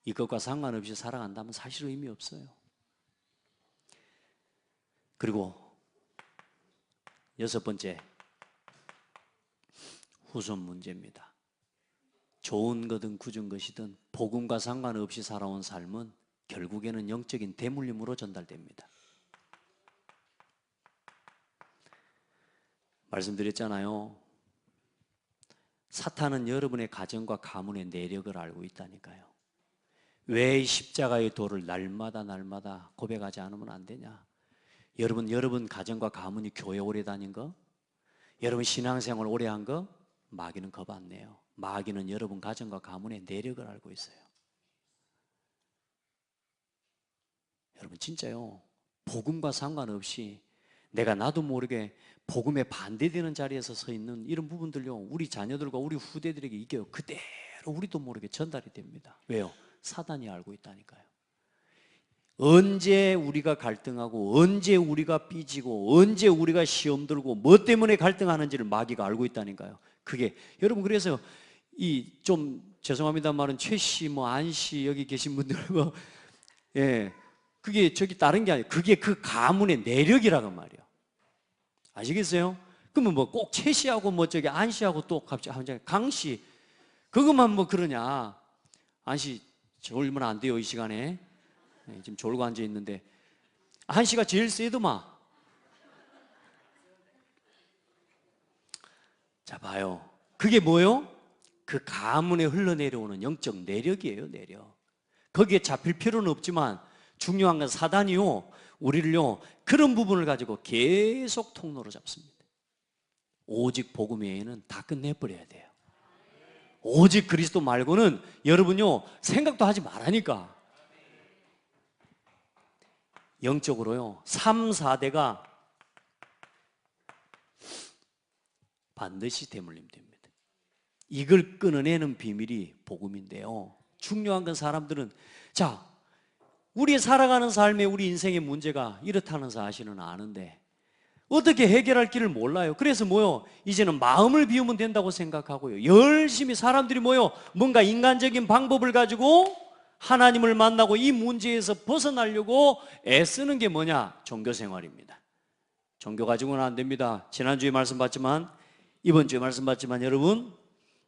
이것과 상관없이 살아간다면 사실 의미 없어요. 그리고 여섯 번째, 후손 문제입니다. 좋은 거든 굳은 것이든 복음과 상관없이 살아온 삶은 결국에는 영적인 대물림으로 전달됩니다. 말씀드렸잖아요. 사탄은 여러분의 가정과 가문의 내력을 알고 있다니까요. 왜 십자가의 도를 날마다 고백하지 않으면 안 되냐? 여러분 가정과 가문이 교회 오래 다닌 거, 여러분 신앙생활 오래 한 거, 마귀는 겁 안 내요. 마귀는 여러분 가정과 가문의 내력을 알고 있어요. 여러분 진짜요, 복음과 상관없이 내가 나도 모르게 복음에 반대되는 자리에서 서 있는 이런 부분들요, 우리 자녀들과 우리 후대들에게 이게 그대로 우리도 모르게 전달이 됩니다. 왜요? 사단이 알고 있다니까요. 언제 우리가 갈등하고, 언제 우리가 삐지고, 언제 우리가 시험 들고, 뭐 때문에 갈등하는지를 마귀가 알고 있다니까요. 그게 여러분, 그래서 이 좀 죄송합니다 말은 최 씨, 뭐 안 씨 여기 계신 분들 뭐, 예, 그게 저기 다른 게 아니에요. 그게 그 가문의 내력이라고 말이에요. 아시겠어요? 그러면 뭐 꼭 최 씨하고 뭐 저기 안 씨하고 또 갑자기 강 씨, 그것만 뭐 그러냐? 안 씨 졸면 안 돼요 이 시간에. 네, 지금 졸고 앉아 있는데 한 씨가 제일 세더만. 자 봐요, 그게 뭐요? 그 가문에 흘러내려오는 영적 내력이에요. 내력. 거기에 잡힐 필요는 없지만 중요한 건 사단이요, 우리를요 그런 부분을 가지고 계속 통로로 잡습니다. 오직 복음 외에는 다 끝내버려야 돼요. 오직 그리스도 말고는 여러분요 생각도 하지 말라니까. 영적으로요 3, 4대가 반드시 대물림 됩니다. 이걸 끊어내는 비밀이 복음인데요, 중요한 건 사람들은 자, 우리 살아가는 삶에 우리 인생의 문제가 이렇다는 사실은 아는데 어떻게 해결할 길을 몰라요. 그래서 뭐요? 이제는 마음을 비우면 된다고 생각하고요, 열심히 사람들이 뭐요? 뭔가 인간적인 방법을 가지고 하나님을 만나고 이 문제에서 벗어나려고 애쓰는 게 뭐냐? 종교생활입니다. 종교 가지고는 안 됩니다. 지난주에 말씀 받지만, 이번 주에 말씀 받지만 여러분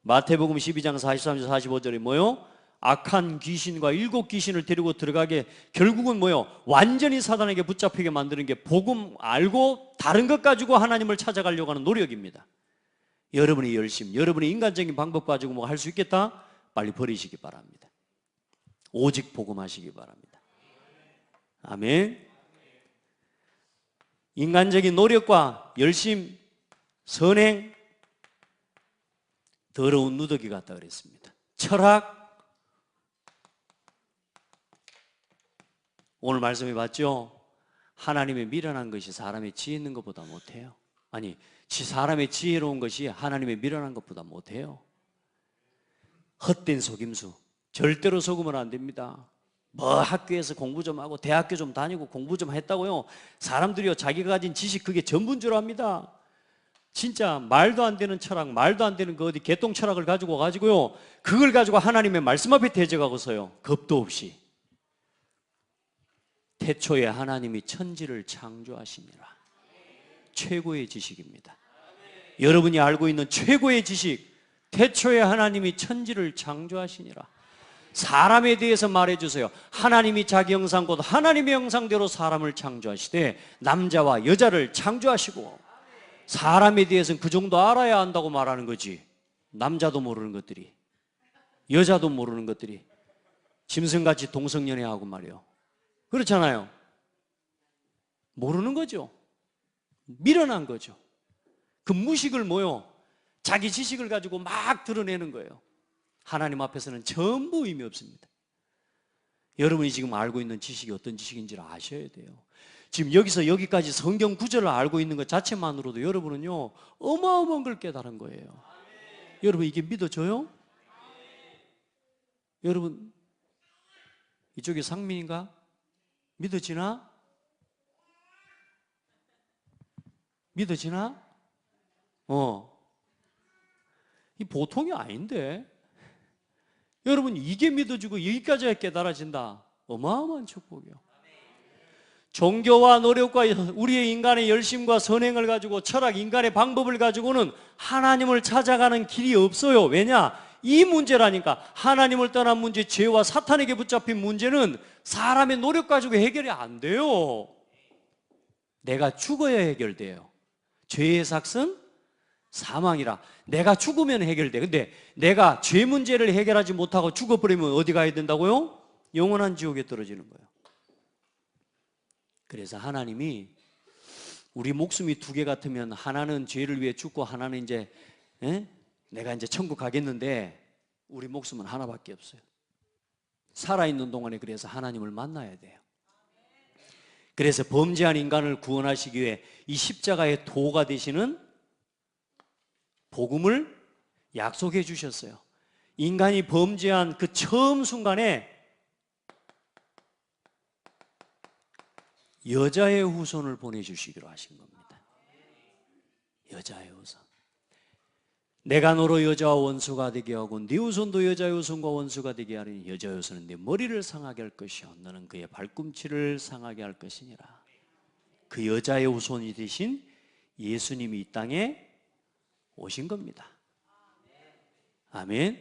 마태복음 12장 43절 45절에 뭐요? 악한 귀신과 7귀신을 데리고 들어가게 결국은 뭐요? 완전히 사단에게 붙잡히게 만드는 게 복음 알고 다른 것 가지고 하나님을 찾아가려고 하는 노력입니다. 여러분의 열심, 여러분의 인간적인 방법 가지고 뭐 할 수 있겠다? 빨리 버리시기 바랍니다. 오직 복음하시기 바랍니다. 아멘. 인간적인 노력과 열심, 선행, 더러운 누더기 같다 그랬습니다. 철학, 오늘 말씀해 봤죠? 하나님의 미련한 것이 사람의 지혜 있는 것보다 못해요. 아니, 사람의 지혜로운 것이 하나님의 미련한 것보다 못해요. 헛된 속임수, 절대로 속으면 안 됩니다. 뭐 학교에서 공부 좀 하고 대학교 좀 다니고 공부 좀 했다고요, 사람들이요 자기가 가진 지식 그게 전부인 줄 압니다. 진짜 말도 안 되는 철학, 말도 안 되는 그 어디 개똥 철학을 가지고요, 그걸 가지고 하나님의 말씀 앞에 대적하고서요, 겁도 없이. 태초에 하나님이 천지를 창조하시니라. 최고의 지식입니다. 여러분이 알고 있는 최고의 지식, 태초에 하나님이 천지를 창조하시니라. 사람에 대해서 말해주세요. 하나님이 자기 형상 곧 하나님의 형상대로 사람을 창조하시되 남자와 여자를 창조하시고, 사람에 대해서는 그 정도 알아야 한다고 말하는 거지. 남자도 모르는 것들이, 여자도 모르는 것들이 짐승같이 동성연애하고 말이요, 그렇잖아요. 모르는 거죠. 미련한 거죠. 그 무식을 뭐요? 자기 지식을 가지고 막 드러내는 거예요. 하나님 앞에서는 전부 의미 없습니다. 여러분이 지금 알고 있는 지식이 어떤 지식인지를 아셔야 돼요. 지금 여기서 여기까지 성경 구절을 알고 있는 것 자체만으로도 여러분은요, 어마어마한 걸 깨달은 거예요. 여러분, 이게 믿어져요? 여러분, 이쪽이 상민인가? 믿어지나? 믿어지나? 이 보통이 아닌데. 여러분, 이게 믿어지고 여기까지가 깨달아진다. 어마어마한 축복이요. 종교와 노력과 우리의 인간의 열심과 선행을 가지고, 철학, 인간의 방법을 가지고는 하나님을 찾아가는 길이 없어요. 왜냐? 이 문제라니까. 하나님을 떠난 문제, 죄와 사탄에게 붙잡힌 문제는 사람의 노력 가지고 해결이 안 돼요. 내가 죽어야 해결돼요. 죄의 삭은 사망이라. 내가 죽으면 해결돼. 근데 내가 죄 문제를 해결하지 못하고 죽어버리면 어디 가야 된다고요? 영원한 지옥에 떨어지는 거예요. 그래서 하나님이 우리 목숨이 2개 같으면 하나는 죄를 위해 죽고 하나는 이제 내가 이제 천국 가겠는데, 우리 목숨은 하나밖에 없어요. 살아있는 동안에 그래서 하나님을 만나야 돼요. 그래서 범죄한 인간을 구원하시기 위해 이 십자가의 도가 되시는 복음을 약속해 주셨어요. 인간이 범죄한 그 처음 순간에 여자의 후손을 보내주시기로 하신 겁니다. 여자의 후손. 내가 너로 여자와 원수가 되게 하고 네 후손도 여자의 후손과 원수가 되게 하리니 여자의 후손은 네 머리를 상하게 할 것이요 너는 그의 발꿈치를 상하게 할 것이니라. 그 여자의 후손이 되신 예수님이 이 땅에 오신 겁니다. 아멘.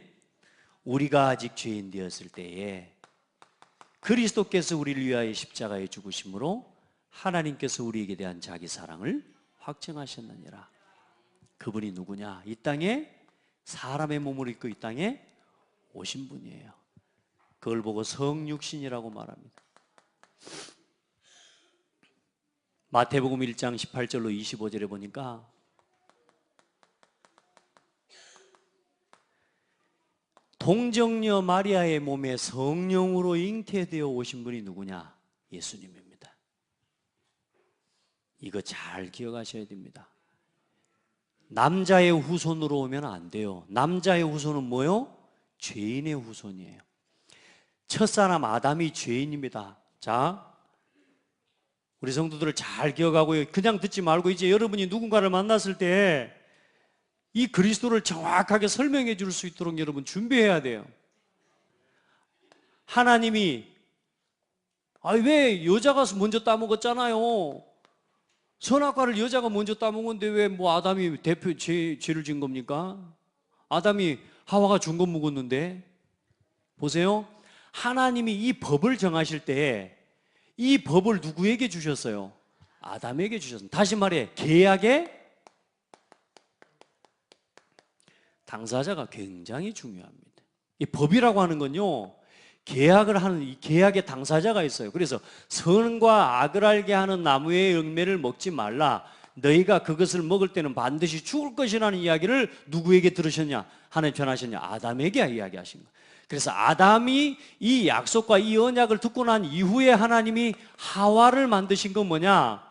우리가 아직 죄인 되었을 때에 그리스도께서 우리를 위하여 십자가에 죽으심으로 하나님께서 우리에게 대한 자기 사랑을 확증하셨느니라. 그분이 누구냐? 이 땅에 사람의 몸을 입고 이 땅에 오신 분이에요. 그걸 보고 성육신이라고 말합니다. 마태복음 1장 18절로 25절에 보니까 동정녀 마리아의 몸에 성령으로 잉태되어 오신 분이 누구냐? 예수님입니다. 이거 잘 기억하셔야 됩니다. 남자의 후손으로 오면 안 돼요. 남자의 후손은 뭐요? 죄인의 후손이에요. 첫사람 아담이 죄인입니다. 자, 우리 성도들을 잘 기억하고요. 그냥 듣지 말고 이제 여러분이 누군가를 만났을 때 이 그리스도를 정확하게 설명해 줄 수 있도록 여러분 준비해야 돼요. 하나님이 왜 여자가 먼저 따먹었잖아요. 선악과를 여자가 먼저 따먹었는데 왜 뭐 아담이 대표 죄를 진 겁니까? 아담이 하와가 준 거 먹었는데. 보세요. 하나님이 이 법을 정하실 때 이 법을 누구에게 주셨어요? 아담에게 주셨습니다. 다시 말해 계약의 당사자가 굉장히 중요합니다. 이 법이라고 하는 건요, 계약을 하는 이 계약의 당사자가 있어요. 그래서 선과 악을 알게 하는 나무의 열매를 먹지 말라. 너희가 그것을 먹을 때는 반드시 죽을 것이라는 이야기를 누구에게 들으셨냐? 하나님 전하셨냐? 아담에게 이야기하신 거예요. 그래서 아담이 이 약속과 이 언약을 듣고 난 이후에 하나님이 하와를 만드신 건 뭐냐?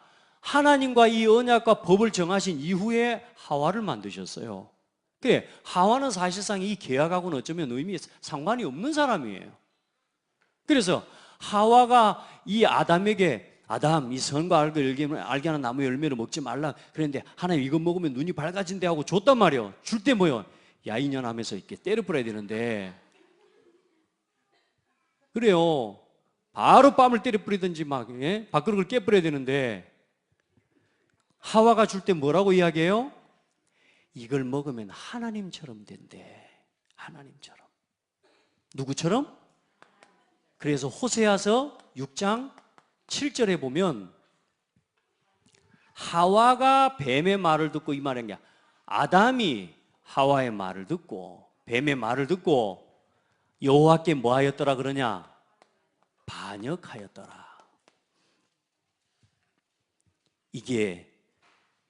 하나님과 이 언약과 법을 정하신 이후에 하와를 만드셨어요. 그래, 하와는 사실상 이 계약하고는 어쩌면 상관이 없는 사람이에요. 그래서 하와가 이 아담에게 아담, 이 선과 악을 알게 하는 나무 열매를 먹지 말라 그랬는데 하나님 이거 먹으면 눈이 밝아진대 하고 줬단 말이에요. 줄 때 뭐요? 야 이년 하면서 이렇게 때려 뿌려야 되는데 그래요. 바로 뺨을 때려 뿌리든지 막 밥그릇을 깨 뿌려야 되는데 하와가 줄 때 뭐라고 이야기해요? 이걸 먹으면 하나님처럼 된대. 하나님처럼. 누구처럼? 그래서 호세아서 6장 7절에 보면 하와가 뱀의 말을 듣고 이 말한 게 아담이 하와의 말을 듣고 뱀의 말을 듣고 여호와께 뭐 하였더라 그러냐? 반역하였더라. 이게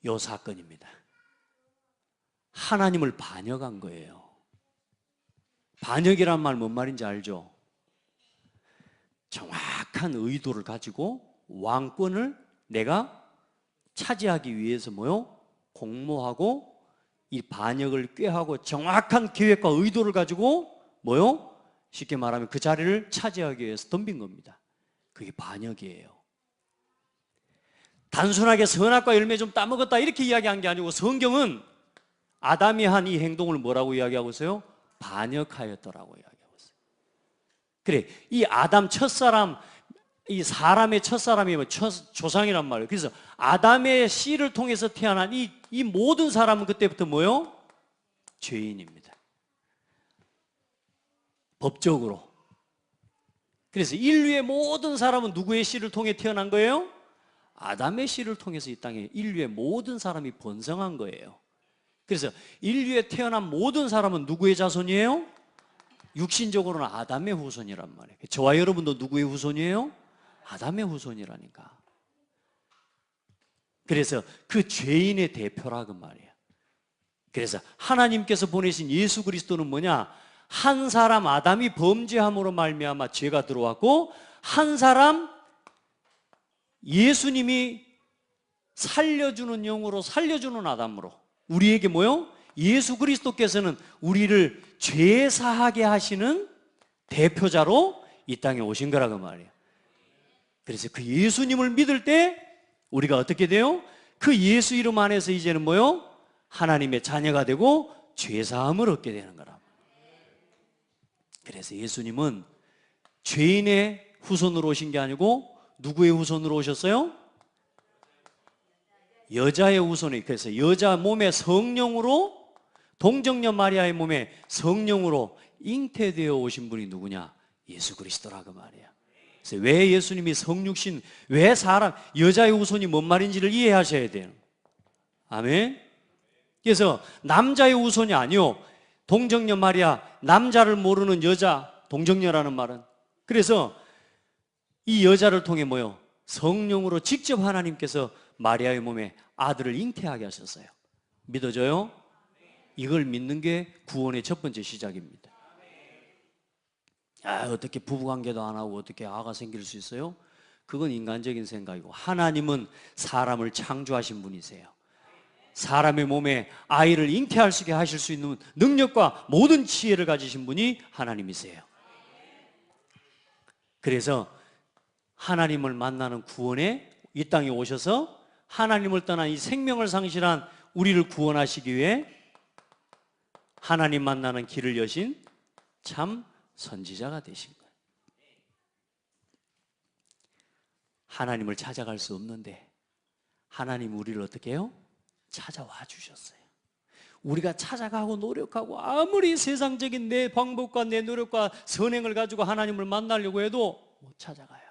요 사건입니다. 하나님을 반역한 거예요. 반역이란 말 뭔 말인지 알죠? 정확한 의도를 가지고 왕권을 내가 차지하기 위해서 뭐요? 공모하고 이 반역을 꾀하고 정확한 계획과 의도를 가지고 뭐요? 쉽게 말하면 그 자리를 차지하기 위해서 덤빈 겁니다. 그게 반역이에요. 단순하게 선악과 열매 좀 따먹었다 이렇게 이야기한 게 아니고 성경은 아담이 한 이 행동을 뭐라고 이야기하고 있어요? 반역하였더라고 이야기하고 있어요. 그래, 이 아담 첫사람, 이 사람의 첫사람이 조상이란 말이에요. 그래서 아담의 씨를 통해서 태어난 이 모든 사람은 그때부터 뭐요? 죄인입니다. 법적으로. 그래서 인류의 모든 사람은 누구의 씨를 통해 태어난 거예요? 아담의 씨를 통해서 이 땅에 인류의 모든 사람이 번성한 거예요. 그래서 인류에 태어난 모든 사람은 누구의 자손이에요? 육신적으로는 아담의 후손이란 말이에요. 저와 여러분도 누구의 후손이에요? 아담의 후손이라니까. 그래서 그 죄인의 대표라 그 말이에요. 그래서 하나님께서 보내신 예수 그리스도는 뭐냐? 한 사람 아담이 범죄함으로 말미암아 죄가 들어왔고 한 사람 예수님이 살려주는 영으로 살려주는 아담으로 우리에게 뭐요? 예수 그리스도께서는 우리를 죄 사하게 하시는 대표자로 이 땅에 오신 거라고 말이에요. 그래서 그 예수님을 믿을 때 우리가 어떻게 돼요? 그 예수 이름 안에서 이제는 뭐요? 하나님의 자녀가 되고 죄 사함을 얻게 되는 거라. 그래서 예수님은 죄인의 후손으로 오신 게 아니고 누구의 후손으로 오셨어요? 여자의 후손이. 그래서 여자 몸에 성령으로 동정녀 마리아의 몸에 성령으로 잉태되어 오신 분이 누구냐? 예수 그리스도라고 말이야. 그래서 왜 예수님이 성육신, 왜 사람 여자의 후손이 뭔 말인지를 이해하셔야 돼요. 아멘. 그래서 남자의 후손이 아니요 동정녀 마리아, 남자를 모르는 여자 동정녀라는 말은. 그래서 이 여자를 통해 뭐요? 성령으로 직접 하나님께서 마리아의 몸에 아들을 잉태하게 하셨어요. 믿어져요? 이걸 믿는 게 구원의 첫 번째 시작입니다. 어떻게 부부관계도 안 하고 어떻게 아가 생길 수 있어요? 그건 인간적인 생각이고 하나님은 사람을 창조하신 분이세요. 사람의 몸에 아이를 잉태할 수 있게 하실 수 있는 능력과 모든 지혜를 가지신 분이 하나님이세요. 그래서 하나님을 만나는 구원에 이 땅에 오셔서 하나님을 떠난 이 생명을 상실한 우리를 구원하시기 위해 하나님 만나는 길을 여신 참 선지자가 되신 거예요. 하나님을 찾아갈 수 없는데 하나님 우리를 어떻게 해요? 찾아와 주셨어요. 우리가 찾아가고 노력하고 아무리 세상적인 내 방법과 내 노력과 선행을 가지고 하나님을 만나려고 해도 못 찾아가요.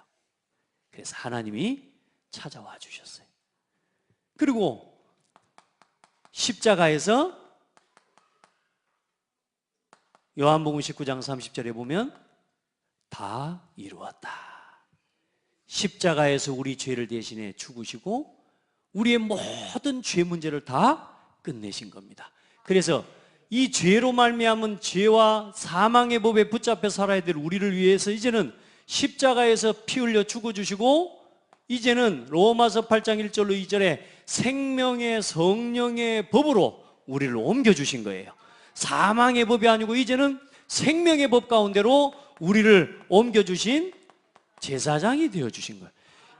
그래서 하나님이 찾아와 주셨어요. 그리고 십자가에서 요한복음 19장 30절에 보면 다 이루었다. 십자가에서 우리 죄를 대신해 죽으시고 우리의 모든 죄 문제를 다 끝내신 겁니다. 그래서 이 죄로 말미암은 죄와 사망의 법에 붙잡혀 살아야 될 우리를 위해서 이제는 십자가에서 피 흘려 죽어주시고 이제는 로마서 8장 1절로 2절에 생명의 성령의 법으로 우리를 옮겨주신 거예요. 사망의 법이 아니고 이제는 생명의 법 가운데로 우리를 옮겨주신 제사장이 되어주신 거예요.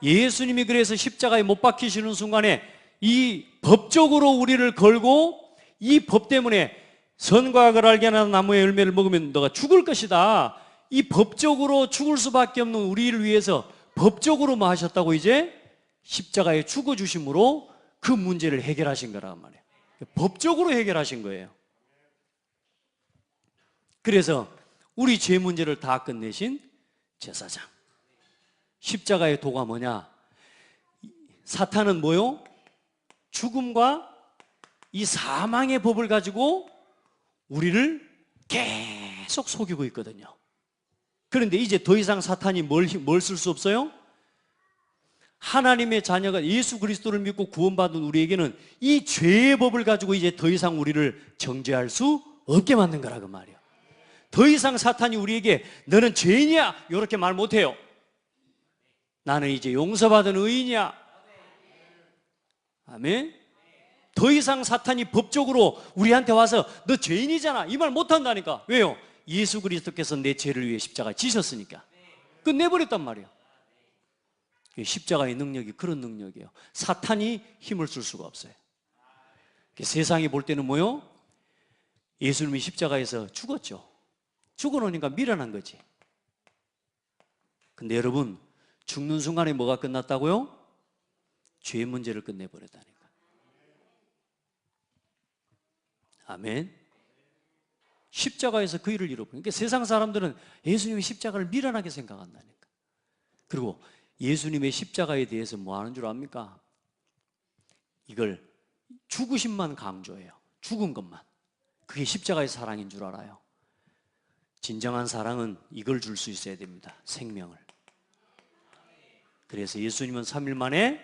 예수님이 그래서 십자가에 못 박히시는 순간에 이 법적으로 우리를 걸고 이 법 때문에 선과 악을 알게 하는 나무의 열매를 먹으면 너가 죽을 것이다. 이 법적으로 죽을 수밖에 없는 우리를 위해서 법적으로 뭐 하셨다고 이제 십자가에 죽어주심으로 그 문제를 해결하신 거란 말이에요. 법적으로 해결하신 거예요. 그래서 우리 죄 문제를 다 끝내신 제사장. 십자가의 도가 뭐냐? 사탄은 뭐요? 죽음과 이 사망의 법을 가지고 우리를 계속 속이고 있거든요. 그런데 이제 더 이상 사탄이 뭘 쓸 수 없어요? 하나님의 자녀가 예수 그리스도를 믿고 구원받은 우리에게는 이 죄의 법을 가지고 이제 더 이상 우리를 정죄할 수 없게 만든 거라고 말이에요. 더 이상 사탄이 우리에게 너는 죄인이야 이렇게 말 못해요. 나는 이제 용서받은 의인이야. 아멘. 더 이상 사탄이 법적으로 우리한테 와서 너 죄인이잖아 이 말 못한다니까. 왜요? 예수 그리스도께서 내 죄를 위해 십자가에 지셨으니까 끝내버렸단 말이에요. 십자가의 능력이 그런 능력이에요. 사탄이 힘을 쓸 수가 없어요. 세상이 볼 때는 뭐요? 예수님이 십자가에서 죽었죠. 죽어놓으니까 미련한 거지. 근데 여러분 죽는 순간에 뭐가 끝났다고요? 죄 문제를 끝내버렸다니까. 아멘. 십자가에서 그 일을 이뤄버리니까 그러니까 세상 사람들은 예수님의 십자가를 미련하게 생각한다니까. 그리고 예수님의 십자가에 대해서 뭐 하는 줄 압니까? 이걸 죽으심만 강조해요. 죽은 것만. 그게 십자가의 사랑인 줄 알아요. 진정한 사랑은 이걸 줄 수 있어야 됩니다. 생명을. 그래서 예수님은 3일 만에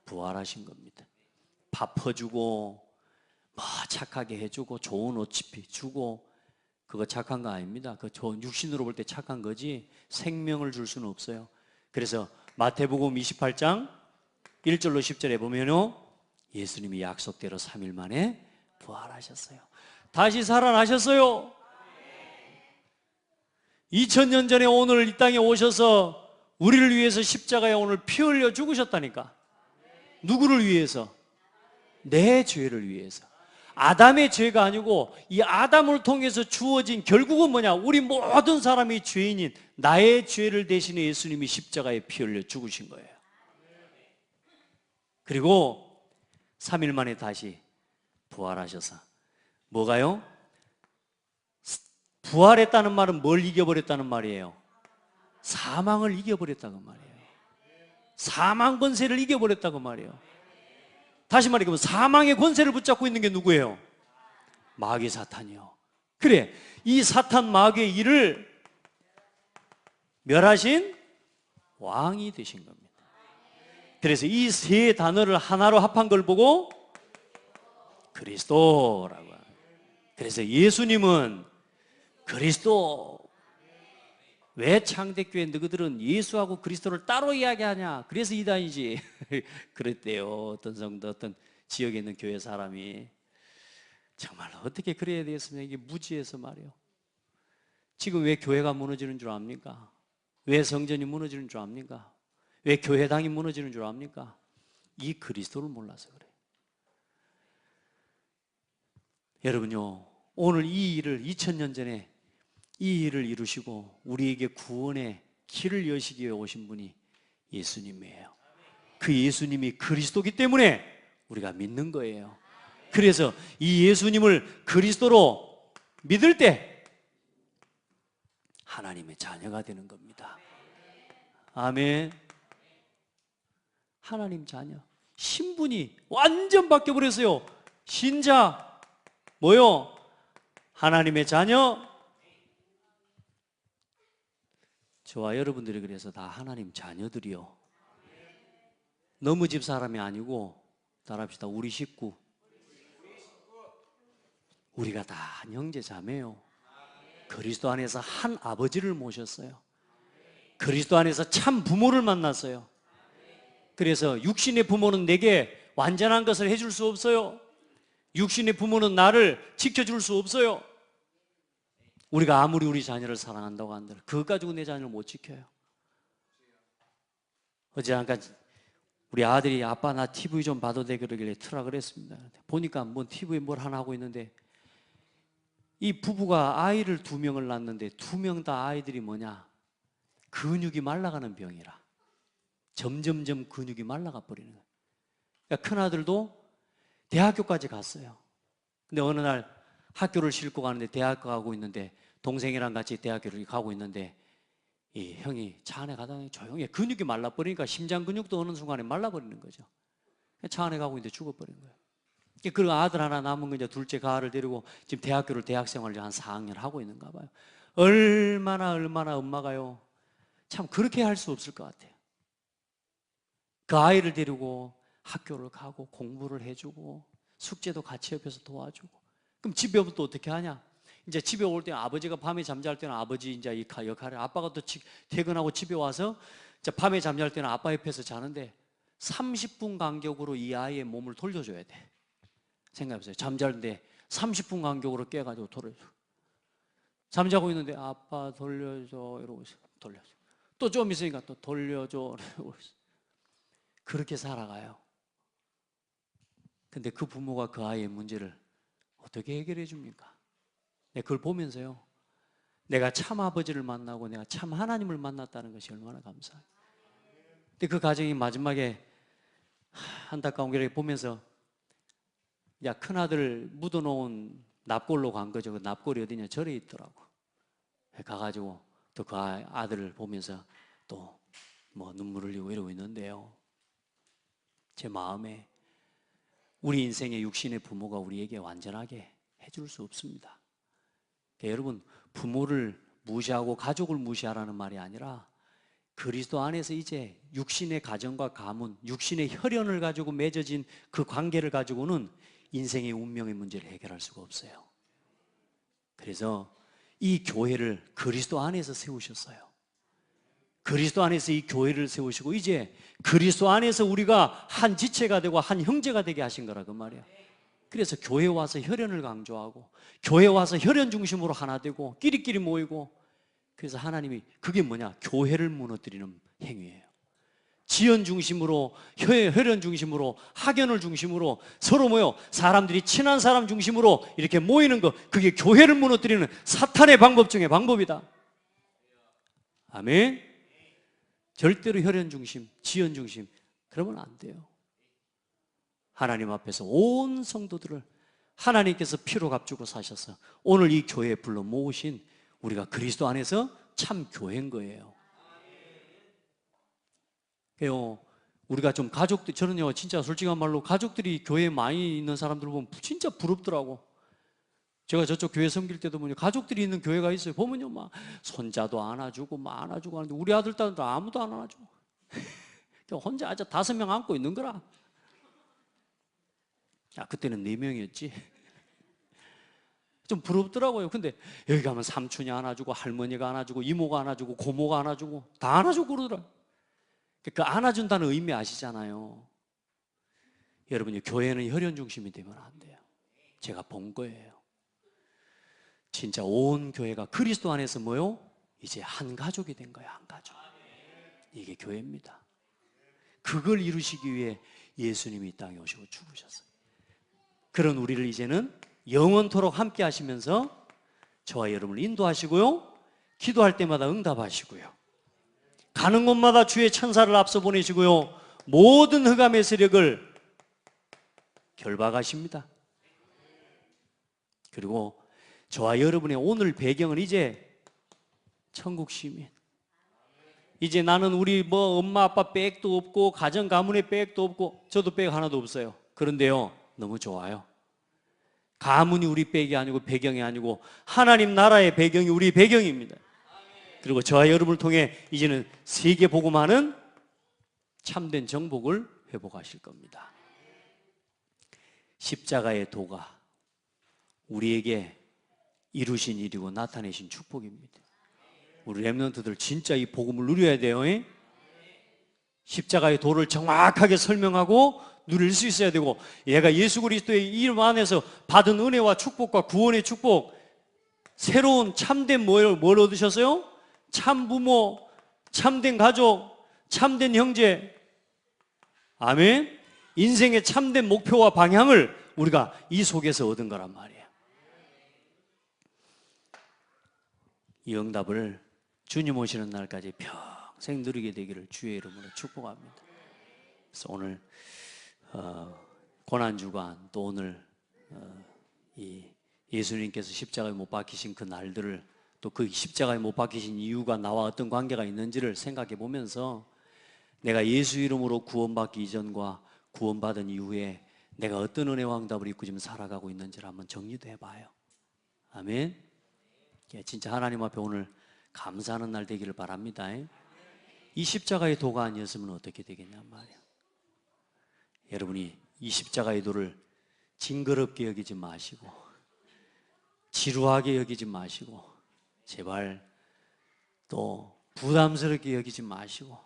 부활하신 겁니다. 밥 퍼주고 뭐 착하게 해주고 좋은 옷 주고 그거 착한 거 아닙니다. 그 육신으로 볼 때 착한 거지 생명을 줄 수는 없어요. 그래서 마태복음 28장 1절로 10절에 보면요 예수님이 약속대로 3일 만에 부활하셨어요. 다시 살아나셨어요. 2000년 전에 오늘 이 땅에 오셔서 우리를 위해서 십자가에 오늘 피 흘려 죽으셨다니까. 누구를 위해서? 내 죄를 위해서. 아담의 죄가 아니고 이 아담을 통해서 주어진 결국은 뭐냐? 우리 모든 사람이 죄인인 나의 죄를 대신해 예수님이 십자가에 피 흘려 죽으신 거예요. 그리고 3일 만에 다시 부활하셔서 뭐가요? 부활했다는 말은 뭘 이겨버렸다는 말이에요? 사망을 이겨버렸다고 말이에요. 사망 권세를 이겨버렸다고 말이에요. 다시 말하면 사망의 권세를 붙잡고 있는 게 누구예요? 마귀 사탄이요. 그래, 이 사탄 마귀의 일을 멸하신 왕이 되신 겁니다. 그래서 이 세 단어를 하나로 합한 걸 보고 그리스도라고 합니다. 그래서 예수님은 그리스도. 왜 창대교회 너희들은 예수하고 그리스도를 따로 이야기하냐? 그래서 이단이지. 그랬대요. 어떤 성도, 어떤 지역에 있는 교회 사람이. 정말 어떻게 그래야 되겠습니까? 이게 무지해서 말이에요. 지금 왜 교회가 무너지는 줄 압니까? 왜 성전이 무너지는 줄 압니까? 왜 교회당이 무너지는 줄 압니까? 이 그리스도를 몰라서 그래요. 여러분요, 오늘 이 일을 2000년 전에 이 일을 이루시고 우리에게 구원의 길을 여시기 위해 오신 분이 예수님이에요. 그 예수님이 그리스도기 때문에 우리가 믿는 거예요. 그래서 이 예수님을 그리스도로 믿을 때 하나님의 자녀가 되는 겁니다. 아멘. 하나님 자녀. 신분이 완전 바뀌어버렸어요. 신자, 뭐요? 하나님의 자녀. 저와 여러분들이 그래서 다 하나님 자녀들이요. 너무 집 사람이 아니고 따라합시다. 우리 식구. 우리가 다 한 형제 자매요. 그리스도 안에서 한 아버지를 모셨어요. 그리스도 안에서 참 부모를 만났어요. 그래서 육신의 부모는 내게 완전한 것을 해줄 수 없어요. 육신의 부모는 나를 지켜줄 수 없어요. 우리가 아무리 우리 자녀를 사랑한다고 한들 그것 가지고 내 자녀를 못 지켜요. 어제 잠깐 우리 아들이 아빠 나 TV 좀 봐도 돼 그러길래 틀라 그랬습니다. 보니까 뭔 TV에 뭘 하나 하고 있는데 이 부부가 아이를 2명을 낳았는데 2명 다 아이들이 뭐냐? 근육이 말라가는 병이라. 점점점 근육이 말라가 버리는 거예요. 그러니까 큰아들도 대학교까지 갔어요. 근데 어느 날 학교를 싣고 가는데 대학교 가고 있는데 동생이랑 같이 대학교를 가고 있는데 이 형이 차 안에 가다가 조용히 근육이 말라버리니까 심장 근육도 어느 순간에 말라버리는 거죠. 차 안에 가고 있는데 죽어버린 거예요. 그리고 아들 하나 남은 거 이제 둘째 가을을 데리고 지금 대학교를 대학생활을 한 4학년 하고 있는가 봐요. 얼마나 엄마가요 참 그렇게 할 수 없을 것 같아요. 그 아이를 데리고 학교를 가고 공부를 해주고 숙제도 같이 옆에서 도와주고. 그럼 집에 오면 또 어떻게 하냐? 이제 집에 올 때 아버지가 밤에 잠잘 때는 아버지 이제 이 역할을, 아빠가 또 퇴근하고 집에 와서 이제 밤에 잠잘 때는 아빠 옆에서 자는데 30분 간격으로 이 아이의 몸을 돌려줘야 돼. 생각해보세요. 잠자는데 30분 간격으로 깨가지고 돌려줘. 잠자고 있는데 아빠 돌려줘 이러고 있어. 돌려줘. 또 좀 있으니까 또 돌려줘 이러고 있어. 그렇게 살아가요. 근데 그 부모가 그 아이의 문제를 어떻게 해결해 줍니까? 그걸 보면서요, 내가 참 아버지를 만나고 내가 참 하나님을 만났다는 것이 얼마나 감사해요. 근데 그 가정이 마지막에 안타까운 게 보면서 야 큰아들 묻어놓은 납골로 간 거죠. 그 납골이 어디냐? 절에 있더라고. 가가지고 또 그 아들을 보면서 또 뭐 눈물 흘리고 이러고 있는데요, 제 마음에 우리 인생의 육신의 부모가 우리에게 완전하게 해줄 수 없습니다. 그러니까 여러분, 부모를 무시하고 가족을 무시하라는 말이 아니라 그리스도 안에서 이제 육신의 가정과 가문, 육신의 혈연을 가지고 맺어진 그 관계를 가지고는 인생의 운명의 문제를 해결할 수가 없어요. 그래서 이 교회를 그리스도 안에서 세우셨어요. 그리스도 안에서 이 교회를 세우시고 이제 그리스도 안에서 우리가 한 지체가 되고 한 형제가 되게 하신 거라 그 말이야. 그래서 교회 와서 혈연을 강조하고 교회 와서 혈연 중심으로 하나 되고 끼리끼리 모이고, 그래서 하나님이 그게 뭐냐? 교회를 무너뜨리는 행위예요. 지연 중심으로, 혈연 중심으로, 학연을 중심으로 서로 모여 사람들이 친한 사람 중심으로 이렇게 모이는 거, 그게 교회를 무너뜨리는 사탄의 방법 중에 방법이다. 아멘. 절대로 혈연 중심, 지연 중심 그러면 안 돼요. 하나님 앞에서 온 성도들을 하나님께서 피로 값주고 사셔서 오늘 이 교회에 불러 모으신 우리가 그리스도 안에서 참 교회인 거예요. 그래요. 우리가 좀 가족들, 저는요 진짜 솔직한 말로 가족들이 교회에 많이 있는 사람들 보면 진짜 부럽더라고. 제가 저쪽 교회 섬길 때도 보면 가족들이 있는 교회가 있어요. 보면요 막 손자도 안아주고 막 안아주고 하는데 우리 아들 딸도 아무도 안 안아줘. 혼자 아주 5명 안고 있는 거라. 그때는 4명이었지. 좀 부럽더라고요. 근데 여기 가면 삼촌이 안아주고 할머니가 안아주고 이모가 안아주고 고모가 안아주고 다 안아주고 그러더라. 그 안아준다는 의미 아시잖아요. 여러분이 교회는 혈연 중심이 되면 안 돼요. 제가 본 거예요. 진짜 온 교회가 그리스도 안에서 뭐요? 이제 한 가족이 된 거예요. 한 가족. 이게 교회입니다. 그걸 이루시기 위해 예수님이 이 땅에 오시고 죽으셨어요. 그런 우리를 이제는 영원토록 함께 하시면서 저와 여러분을 인도하시고요, 기도할 때마다 응답하시고요, 가는 곳마다 주의 천사를 앞서 보내시고요, 모든 흑암의 세력을 결박하십니다. 그리고 저와 여러분의 오늘 배경은 이제 천국 시민. 이제 나는 우리 뭐 엄마 아빠 백도 없고 가정 가문의 백도 없고 저도 백 하나도 없어요. 그런데요, 너무 좋아요. 가문이 우리 백이 아니고 배경이 아니고 하나님 나라의 배경이 우리 배경입니다. 그리고 저와 여러분을 통해 이제는 세계 복음하는 참된 정복을 회복하실 겁니다. 십자가의 도가 우리에게 이루신 일이고 나타내신 축복입니다. 우리 렘넌트들 진짜 이 복음을 누려야 돼요. 십자가의 도를 정확하게 설명하고 누릴 수 있어야 되고, 얘가 예수 그리스도의 이름 안에서 받은 은혜와 축복과 구원의 축복, 새로운 참된 뭘 얻으셨어요? 참 부모, 참된 가족, 참된 형제. 아멘. 인생의 참된 목표와 방향을 우리가 이 속에서 얻은 거란 말이에요. 이 응답을 주님 오시는 날까지 평생 누리게 되기를 주의 이름으로 축복합니다. 그래서 오늘 고난주간 또 오늘 이 예수님께서 십자가에 못 박히신 그 날들을 또 그 십자가에 못 박히신 이유가 나와 어떤 관계가 있는지를 생각해 보면서 내가 예수 이름으로 구원받기 이전과 구원받은 이후에 내가 어떤 은혜와 응답을 입고 지금 살아가고 있는지를 한번 정리도 해봐요. 아멘. 진짜 하나님 앞에 오늘 감사하는 날 되기를 바랍니다. 이 십자가의 도가 아니었으면 어떻게 되겠냔 말이에요. 여러분이 이 십자가의 도를 징그럽게 여기지 마시고 지루하게 여기지 마시고 제발 또 부담스럽게 여기지 마시고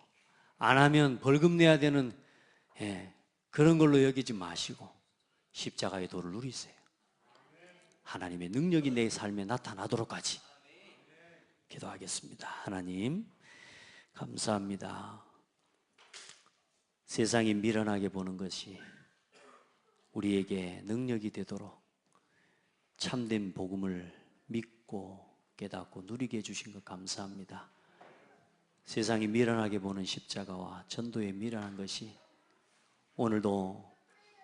안 하면 벌금 내야 되는 그런 걸로 여기지 마시고 십자가의 도를 누리세요. 하나님의 능력이 내 삶에 나타나도록까지 기도하겠습니다. 하나님 감사합니다. 세상이 미련하게 보는 것이 우리에게 능력이 되도록 참된 복음을 믿고 깨닫고 누리게 해주신 것 감사합니다. 세상이 미련하게 보는 십자가와 전도에 미련한 것이 오늘도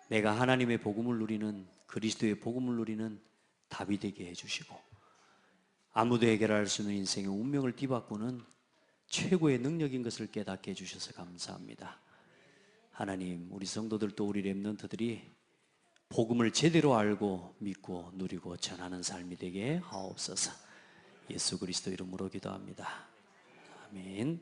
내가 하나님의 복음을 누리는 그리스도의 복음을 누리는 답이 되게 해주시고 아무도 해결할 수 없는 인생의 운명을 뒤바꾸는 최고의 능력인 것을 깨닫게 해주셔서 감사합니다. 하나님, 우리 성도들도 우리 렘넌트들이 복음을 제대로 알고 믿고 누리고 전하는 삶이 되게 하옵소서. 예수 그리스도 이름으로 기도합니다. 아멘.